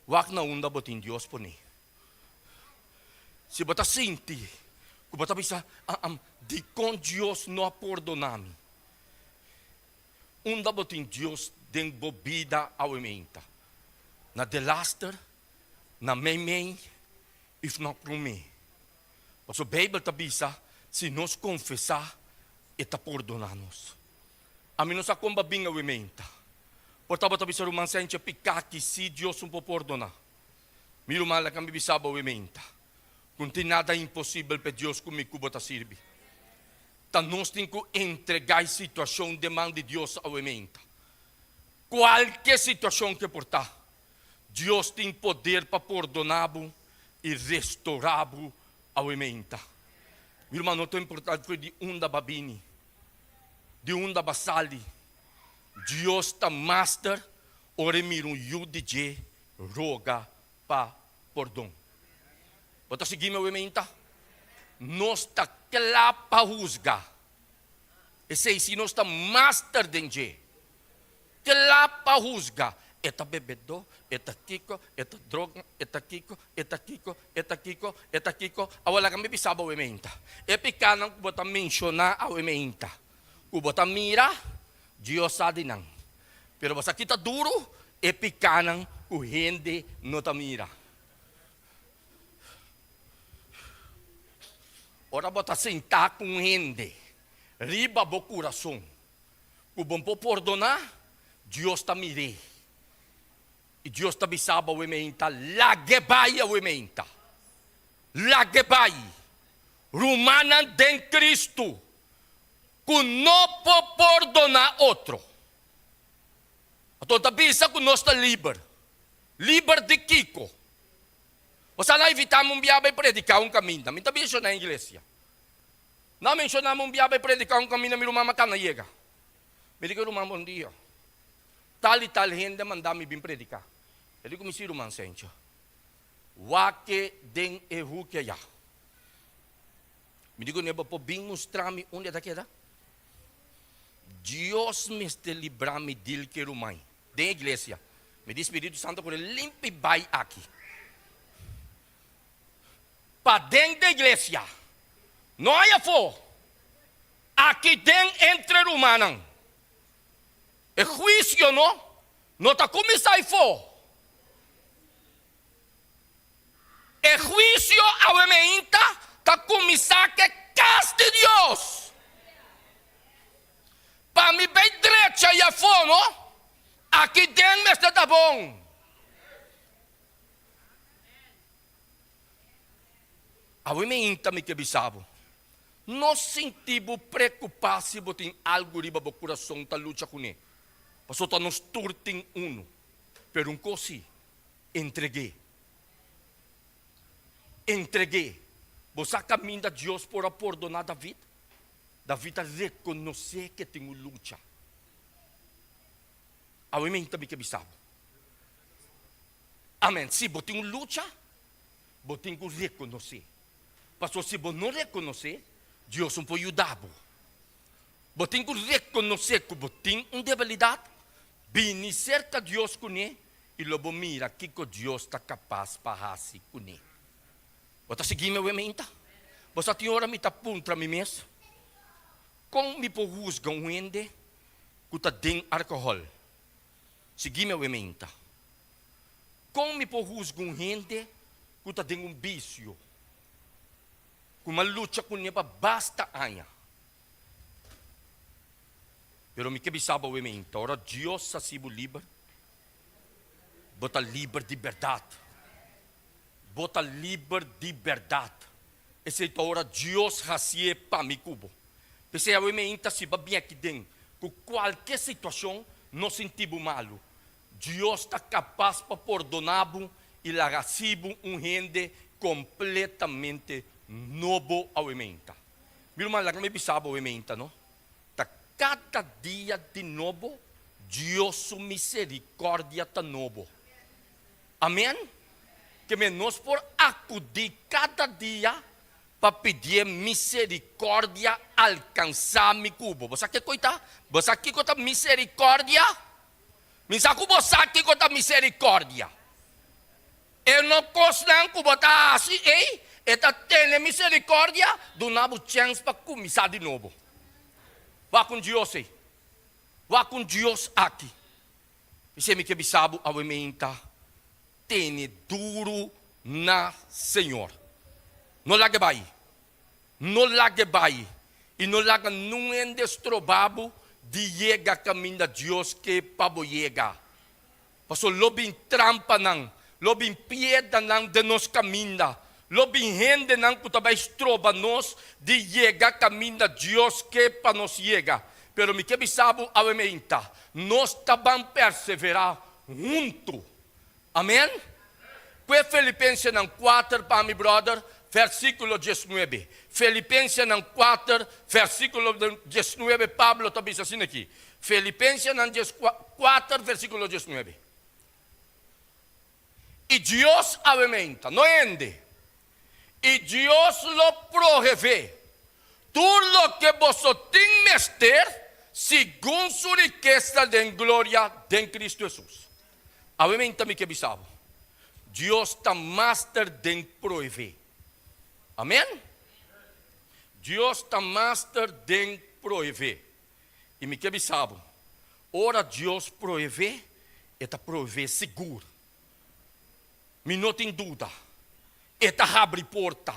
wak na unda botin Dios poni. Se você sente, que você bisa, de com Dios não perdonar-me, unda botin Dios den bobida ao ementa. Na delaster, na mei, if na prome. Mas a Bíblia ta bisa, se nós confessar, eta perdonar-nos. A mim não sa comba binga wimenta. Portava tabi sa rumansensya pikaki si Dios um po perdonar. Miro mala kami bisaba wimenta. Kung tinada impossível pe Dios kumikubo ta sirbi. Ta nos tin ko entregar situação demanda de Dios a wimenta. Qualquer situação que portar, Dios tem poder para perdonar-bo e restaurar-bo a wimenta. Miro mano to importante foi de unda babini. De unda basali, Dios ta master, ore mirun yudije roga pa perdão. Bota seguir meu ementa. Nós ta clapa husga. Esse se nós está master dengue. Que lá para juzgar. Eta bebedo, eta kiko, eta droga, eta kiko, eta kiko, eta kiko, eta kiko. Awala kami bisaba o ementa. Epikanang kubota mencionar ao ementa. Kubota mira, Dios sabe nang. Pero basta kita duro, epikanang o hindi no tamira. Ora bota sentar com hindi. Riba bo coração. Kubon po perdonar, Dios ta mire. E Deus ta bisaba o ementa, lagebay o ementa. Lagebay. Rumanan den Cristo. Kung no po perdona outro. Ato ta bisa kung nos ta liber. Liber de Kiko. O sana evitamos um biabay predicar um caminho. Minta bisa na igreja. Não mencionamos um biabay predicar um caminho, mi rumama ka na yega. Mili ko rumama un dia. Tal e tal gente mandami bim predicar. Ele começou a man sencho. Wake den ehu que ya. Me digo neba po bim mostrami onde da queda. Dios me este librami dil que rumai. Den igreja. Me diz Espírito Santo por limpe bai aqui. Pa den da igreja. Não é fo. Aqui den entre humanos. É juízo, não? Não está começando fo. É juízo ao ementa, está começando que casa de Deus. Para mim bem direita e a fo, não? Aqui dentro está bom. Ao ementa me que bisabo. Nós sentimos preocupados se botem algo riba do coração da luta com ele. Passou a nos turtem uno. Pero um cosi, entreguei. Entreguei. Você caminha a Deus por perdonar David. David reconhecer que tem uma luta. Ao emem também que bisabo. Amém. Se botem uma luta, botem que reconhecer. Passou se você não reconhecer, Deus não pode ajudar. Botem que reconhecer que botem uma debilidade. Vini cerca Deus com ele e logo mira que Deus está capaz para fazer com ele. Você seguir meu ementa? Você tem hora me tá puntra mim mesmo? Como me pode juzgar um ende que está dentro álcool? Seguir meu ementa. Como me pode juzgar um ende que está dentro vício? Com uma luta com ele basta anha. Pero me que bisaba o ementa, ora Deus sa sibo liber, bota liber de verdade. Bota liber de verdade. Esse ora Deus hasie pa mi cubo. Pese a ementa se babia aqui dentro, com qualquer situação, não sentimos malo. Deus está capaz para perdonar e la recibo gente completamente novo ao ementa. Meu irmão, lá me bisaba o ementa, não? Cada dia de novo, Deus sua misericórdia está novo. Amém? Que nós por acudir cada dia para pedir misericórdia alcançar mi cubo. Você quer coitar? Você quer coitar misericórdia? Me saco você quer coitar misericórdia. Eu não posso não botar assim, ei? Eta tem misericórdia, do nabo chance para começar de novo. Vá com Deus aí. Vá com Deus aqui. E se me que bisabo ao ementa, tem duro na Senhor. Não largue vai. Não largue vai. E não largue num endestrobabo de chega caminho de Deus que pabo chega. Pastor, lobin trampa nang, lobin pieda nang de nos caminha. Lobin gente não putabay estroba nos de chega caminho de Deus que para nos chega. Pero me que bisabo ao ementa, nós tabam perseverar junto. Amém? Pues Filipenses 4 para mi brother, versículo 19. Filipenses 4, versículo 19, Pablo está dizendo assim aqui. Filipenses 4, versículo 19. E Deus aumenta, não ende. E Deus lo provee todo lo que vosotros mester, según su riqueza de gloria de Cristo Jesús. Obviamente me que bisabo. Dios está master de proveer. Amén. Dios está master de proveer. E me que bisabo. Ora Deus prover, eta prover seguro. Me não tem dúvida. Eta abre porta.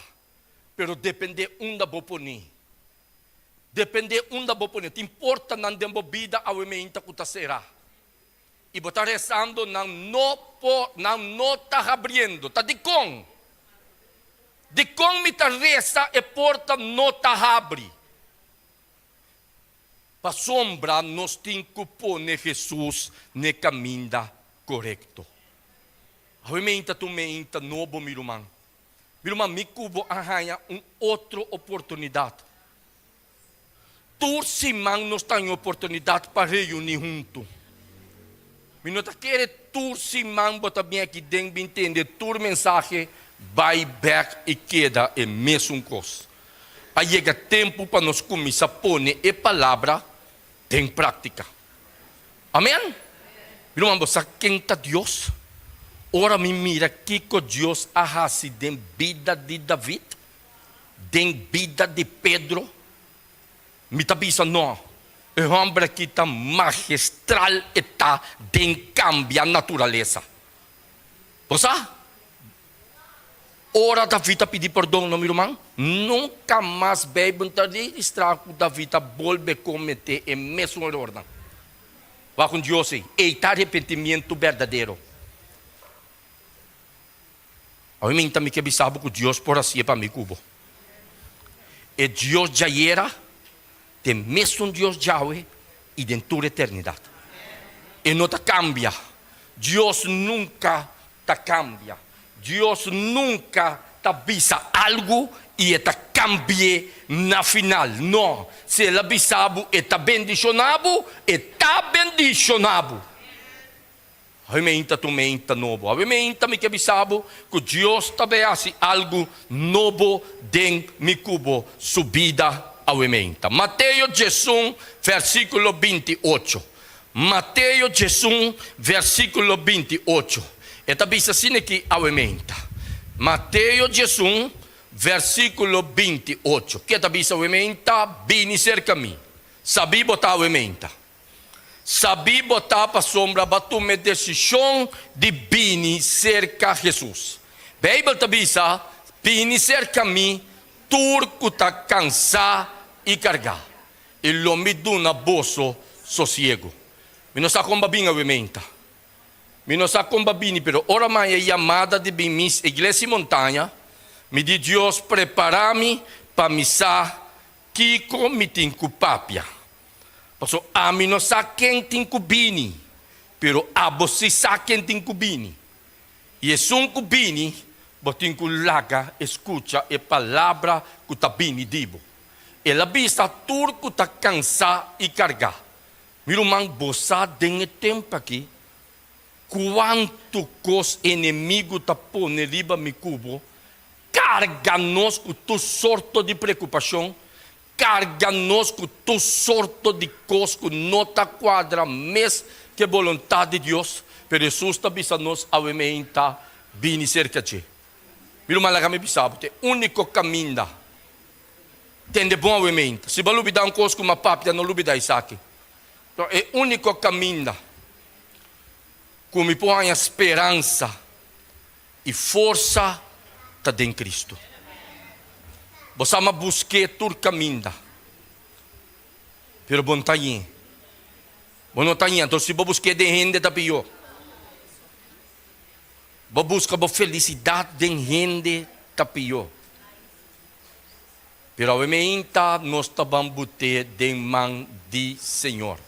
Pero depende da boponi. Depende da boponi. Te importa na vida a vida que será. E botar rezando não tá abrindo. Tá de com. De com me tá reza e porta não tá abre. Para sombra, nós temos que pôr Jesus no caminho correto. Realmente, tu me inta novo, meu irmão. Meu irmão, me cubo arranha outra oportunidade. Tu, Simão, nós temos oportunidade para reunir junto. Mas não quer tu, Simão, botar bem aqui dentro, entender, tu mensagem, vai back e queda é mesmo coisa. Aí chega tempo para nós começar a pôr a palavra em prática. Amém? Meu irmão, você quem está Deus? Ora me mira que Deus arrasa de vida de David, de vida de Pedro. Me está pensando, não. O homem que está magistral está de cambiar a natureza. Você? Ora David a pedir perdão, não, meu irmão? Nunca mais vai registrar que David volve a cometer o mesmo erro. Vá com Deus, eita arrependimento verdadeiro. A mim também que sabe que Deus por assim é para mim cubo. E Deus já era, tem mesmo Deus Yahweh e dentro da eternidade. E não te cambia. Deus nunca te cambia. Deus nunca te avisa algo e te cambia na final. Não. Se ele avisado e está bendicionado, está bendicionado. Realmente tu me está novo. Realmente me que avisado que Deus também faz algo novo dentro do cubo subida ao ementa. Mateus 16, versículo 28. Mateus 16, versículo 28. Esta bisa assim aqui ao ementa. Mateus 16, versículo 28. Que esta bisa ao ementa, vini cerca a mim. Sabi botar ao ementa. Sabi botar para sombra, batu me decisão de vini cerca Jesus. Bíblia ta bisa, vini cerca a mim, turco ta cansar e carregar. E lo me duna boso sossego. Me não sa comba bem ao ementa. Me não sa comba bem, pero ora mais é chamada de bem mis igreja montanha. Me di Deus prepara-me para missa Kiko me tem papia. Paso a mim não sa quem tem cubini, pero a você sa quem tem cubini. E é um cubini, botin ku laga, escuta a palavra que tá bini dibo. Ela vista turco tá cansar e carregar. Meu irmão, você tem tempo aqui. Quanto cos inimigo tá pondo riba me cubo, carga-nos com tu sorto de preocupação, carga-nos com tu sorto de cos que não tá quadra mais que a vontade de Deus, pero Jesus tá bisa-nos a ementa bini cerca de. Meu irmão, lá me bisabo, te único caminho, tem de bom ementa. Se vai lubidar cos com uma papia, não lubidar isso aqui. Então, é único caminho. Que me põe a esperança e força está em Cristo. Você me busque todo caminho. Pero bom tá aí. Bom não tá aí. Então se você busque de gente da pior. Você busca a felicidade de gente da pior. Pero obviamente nós estamos botando de mão de Senhor.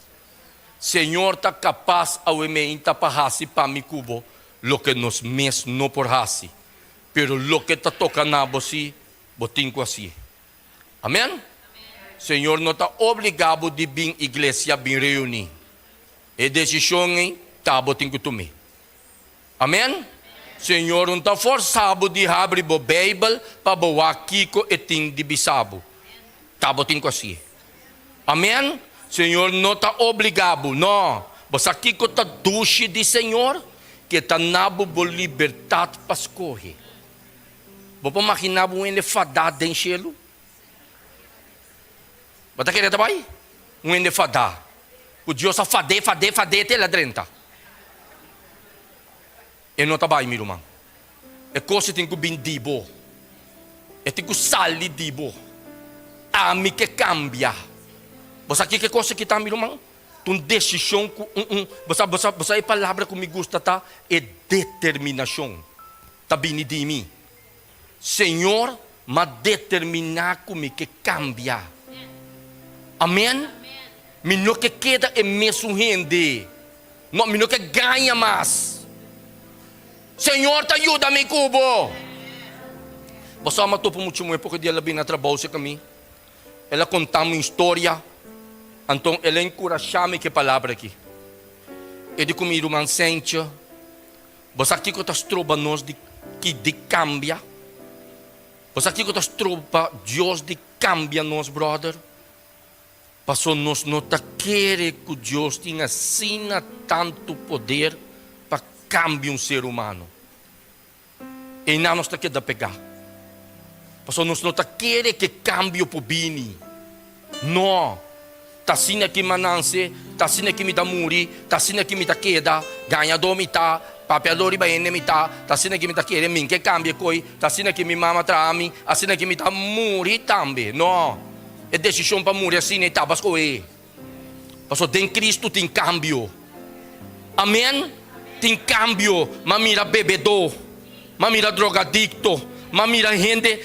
Senhor está capaz ao ementa para fazer para mim cubo lo que nos mesmos não por fazer, pero lo que está tocando a você, botinho assim. Amém? Senhor não está obrigado de vir igreja bem reunir. É decisão está botinho tomar. Amém? Senhor não está forçado de abrir a Bíblia para boar Kiko e tem de bisabo. tabotin ko si. Amen? Senhor não está obrigado, não. Basta aqui que está duche de Senhor, que está nabo bo liberdade para escorrer. Vou para imaginar um elefadado em cielo? Basta querer também? Um elefadado. O Deus a fade até lá dentro. E não está bem, meu irmão. É coisa que tem que vir dibo. É tem que sair dibo. Ami que cambia. Você aqui que coisa que está, meu irmão? Uma decisão, você a palavra que me gusta tá é determinação. Tá bem de mim. Senhor, mas determinar comigo que cambia. Amém? Me não que queda é mesmo rende. Não, me não que ganha mais. Senhor, te ajuda me cubo. Você ama topo muito muito porque ela vem na trabalho com mim. Ela conta uma história. Então, ela encorajou-me que palavra aqui. E de comigo, irmão, sente. Você aqui que estás trova nós de cambia. Você aqui que estás trova Deus de cambia nós, brother. Passou nós não tá querer que Deus tenha assim tanto poder para cambiar um ser humano. E não nós tá querendo pegar. Passou nós não tá querer que cambie o pobini. Não. Tasina que mananse, tasina que me dá muri, tasina que me dá queda, ganhador me tá, papeador bem me tá, tasina que me dá querer, mim que cambia coi, tasina que me mama trami, asina que me dá muri também, não. É decisão para morrer assim e tabas coi. Passou tem Cristo tem cambio. Amém? Tem cambio, mamira bebedor, mamira drogadicto. Mamira gente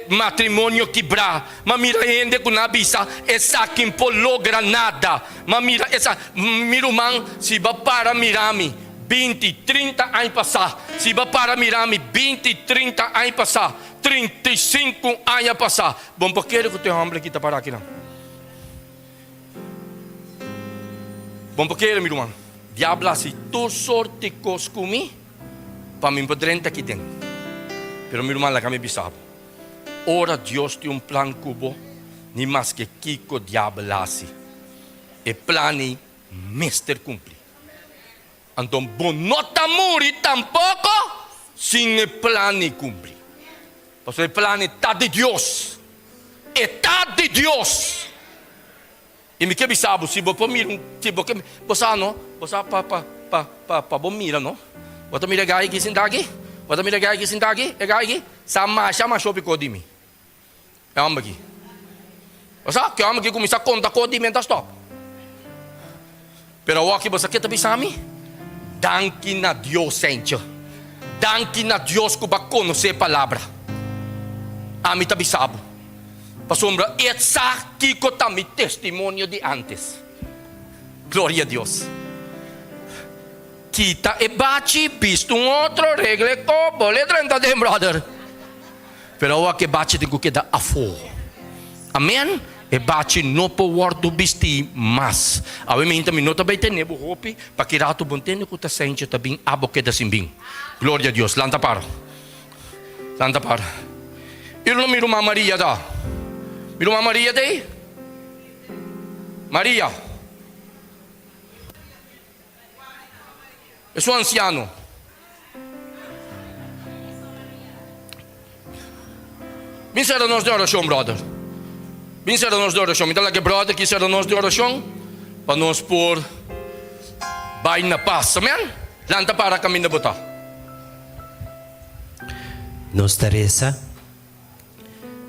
matrimônio quebrar. Mamira gente com a bisa essa que não logra nada. Mamira essa mirumang se va para mirami 20, 30 anos passar. Se va para mirami 20, 30 anos passar. 35 anos passar. Bom porque que teu homem aqui tá para aqui não. Bom porque mirumang. Diabla se tu sorte cos comi para mim podrenta aqui dentro. Pero meu irmão, lá kami bisabo. Ora Deus tem plan cubo, ni mas que kiko diablasi. E plani mister cumpri. Então, bom nota muri tampoco, sin e plani cumpri. Porque o plano está de Deus. Está de Deus. E me que bisabo, se você mira, se você não, você para bom mira, não? Você mira gai que sindagi? Você mira gai que sindagi? É gai que sama shopi kodimi. É amba aqui. Você que amba aqui começa a contar kodimi então stop. Pero o aqui você quer tabi sami? Danke na Deus, Senhor. Danke na Deus que vai conhecer a palavra. Ami tabi sabo. Pasombra, essa que está mi testemunho de antes. Glória a Deus. Kita e bate, visto outro, regle ko, bole 30 de brother. Pero o que bate tem que dar afo. Amém? E bate não pode vestir mais. A mim então não também tem nebo hopi, para que rato bom tem que tá sente também abo que da simbing. Glória a Deus. Lanta para. Lanta para. Eu não miro uma Maria da. Miro uma Maria daí? Maria. Eu sou anciano. Vem ser nós de oração, brother. Vem ser nós de oração. Então, que brother, que ser nós de oração, para nós por vai na paz. Amém? Lanta para caminho de botar. Nos Teresa,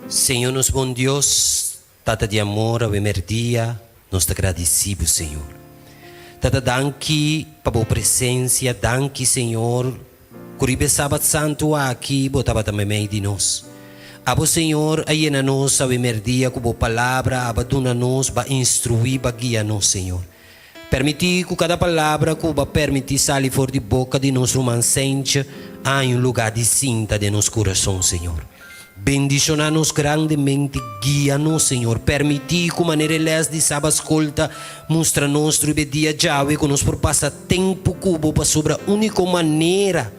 Senhor, nos bom Deus, tata de amor, ao emerdia, nos agradecemos, Senhor. Tata danke para a presença, danke, Senhor, curibe sábado santo aqui, botava também meio de nós. Abo, Senhor, ayena nos ao emerdia com a palavra, abaduna nos, para instruir, para guiar nos, Senhor. Permitir que cada palavra que vai permitir sair fora de boca de nosso romancente há um lugar de cinta de nosso coração, Senhor. Bendicionar-nos grandemente, guia-nos, Senhor. Permitir que maneira eles de sábado escolta, mostra-nos o dia Yahweh, que nos por passar tempo cubo para sobre a única maneira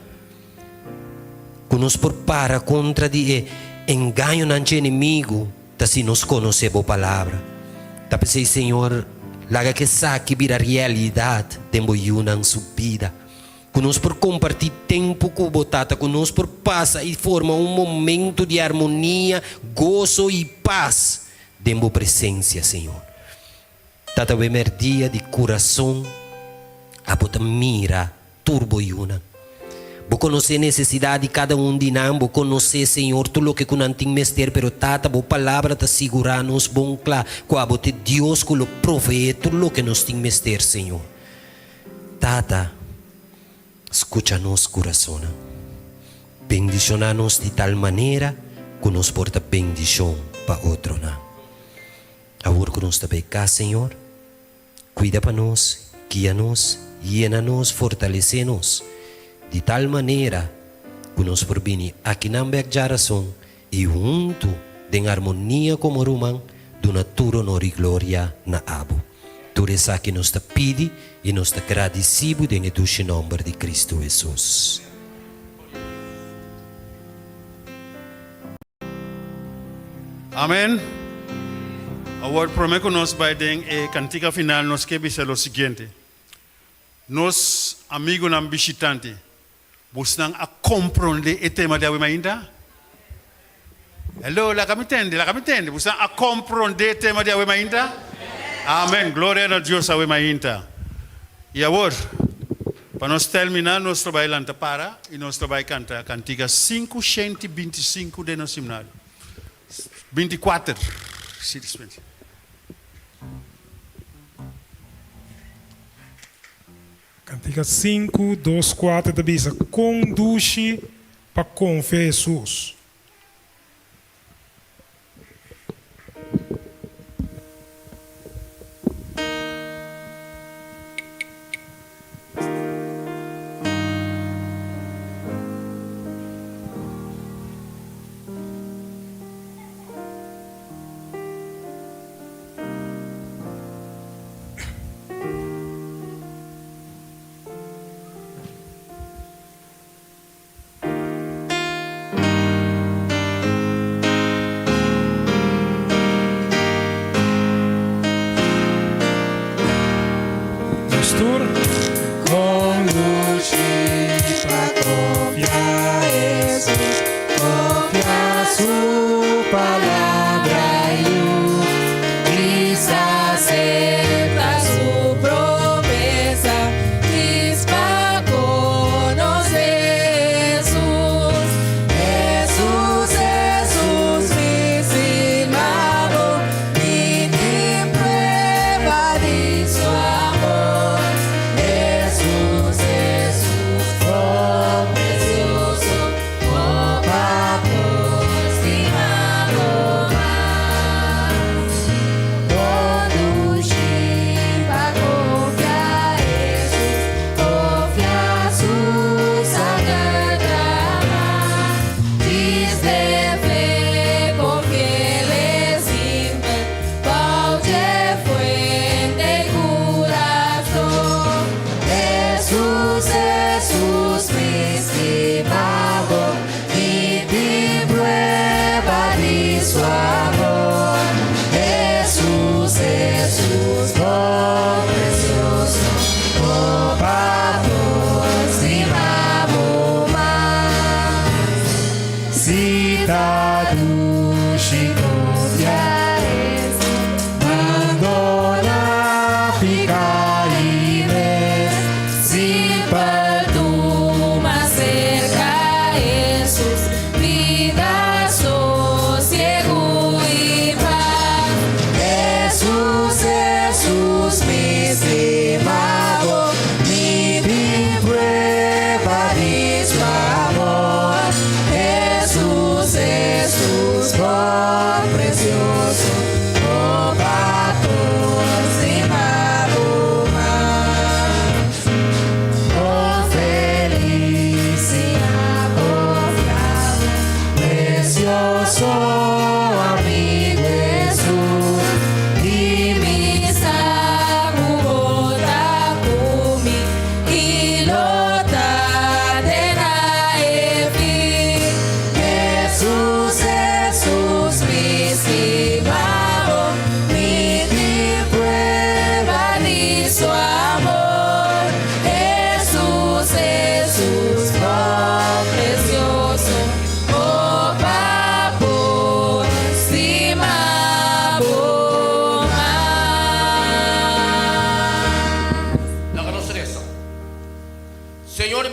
que nos por para contra de engano no inimigo, si nos conoce a palavra. Tá pensei, Senhor, laga que saque vira realidade de uma subida. Conosco por compartilhar tempo com botata, conosco por passa e forma momento de harmonia, gozo e paz de tua presença, Senhor. Tata primeiro dia de coração, a bota mira turbo yuna. Vou conhecer a necessidade de cada de nós, vou conhecer, Senhor, tudo o que não tem mester, pero tata, boa palavra te segurar-nos, bom claro, quando te Deus que lo provee tudo o que nos tem mester, Senhor. Tata, escucha-nos coração, bendiciona-nos de tal maneira que nos porta bendição para outro. Agora que nos também cá, Senhor, cuida para nós, guia-nos, llena-nos, fortalece-nos, de tal maneira que nos por vir aqui na geração e junto, em harmonia como Roman, do natura, honor e glória na abo. Tudo isso que nos pede e nos agradecemos em o nome de Cristo Jesus. Amém. Agora, prometo que nós vai ter a cantiga final, nós queremos dizer o seguinte. Nós, amigos e visitantes, buscam a compreender o tema de hoje ainda? Hello, lá que me entende? Buscam a compreender o tema de hoje ainda? Amém. Glória a Deus hoje ainda. E agora, para nós terminar, nós trabalhamos para e nós trabalhamos cantar a cantiga 525 de nosso seminário. 24. Cantiga 5, 2, 4 da Bisa. Conduz para com fé Jesus.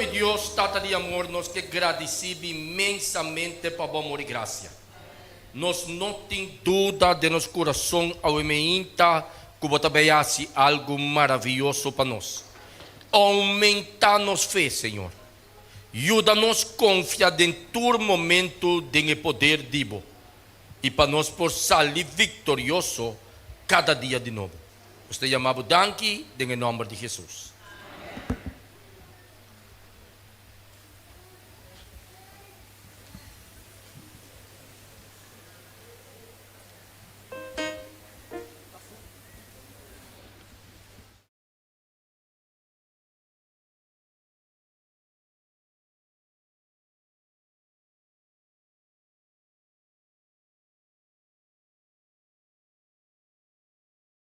mi Dios, Tata de amor, nos que agradecido imensamente para bom amor e graça. Nós não tem dúvida de nosso coração ao ementa que você veasse algo maravilhoso para nós. Aumenta nos fé, Senhor. Ajuda-nos a confiar em todo momento de poder divo. E para nós por sair vitorioso cada dia de novo. Você chamava danke em nome de Jesus.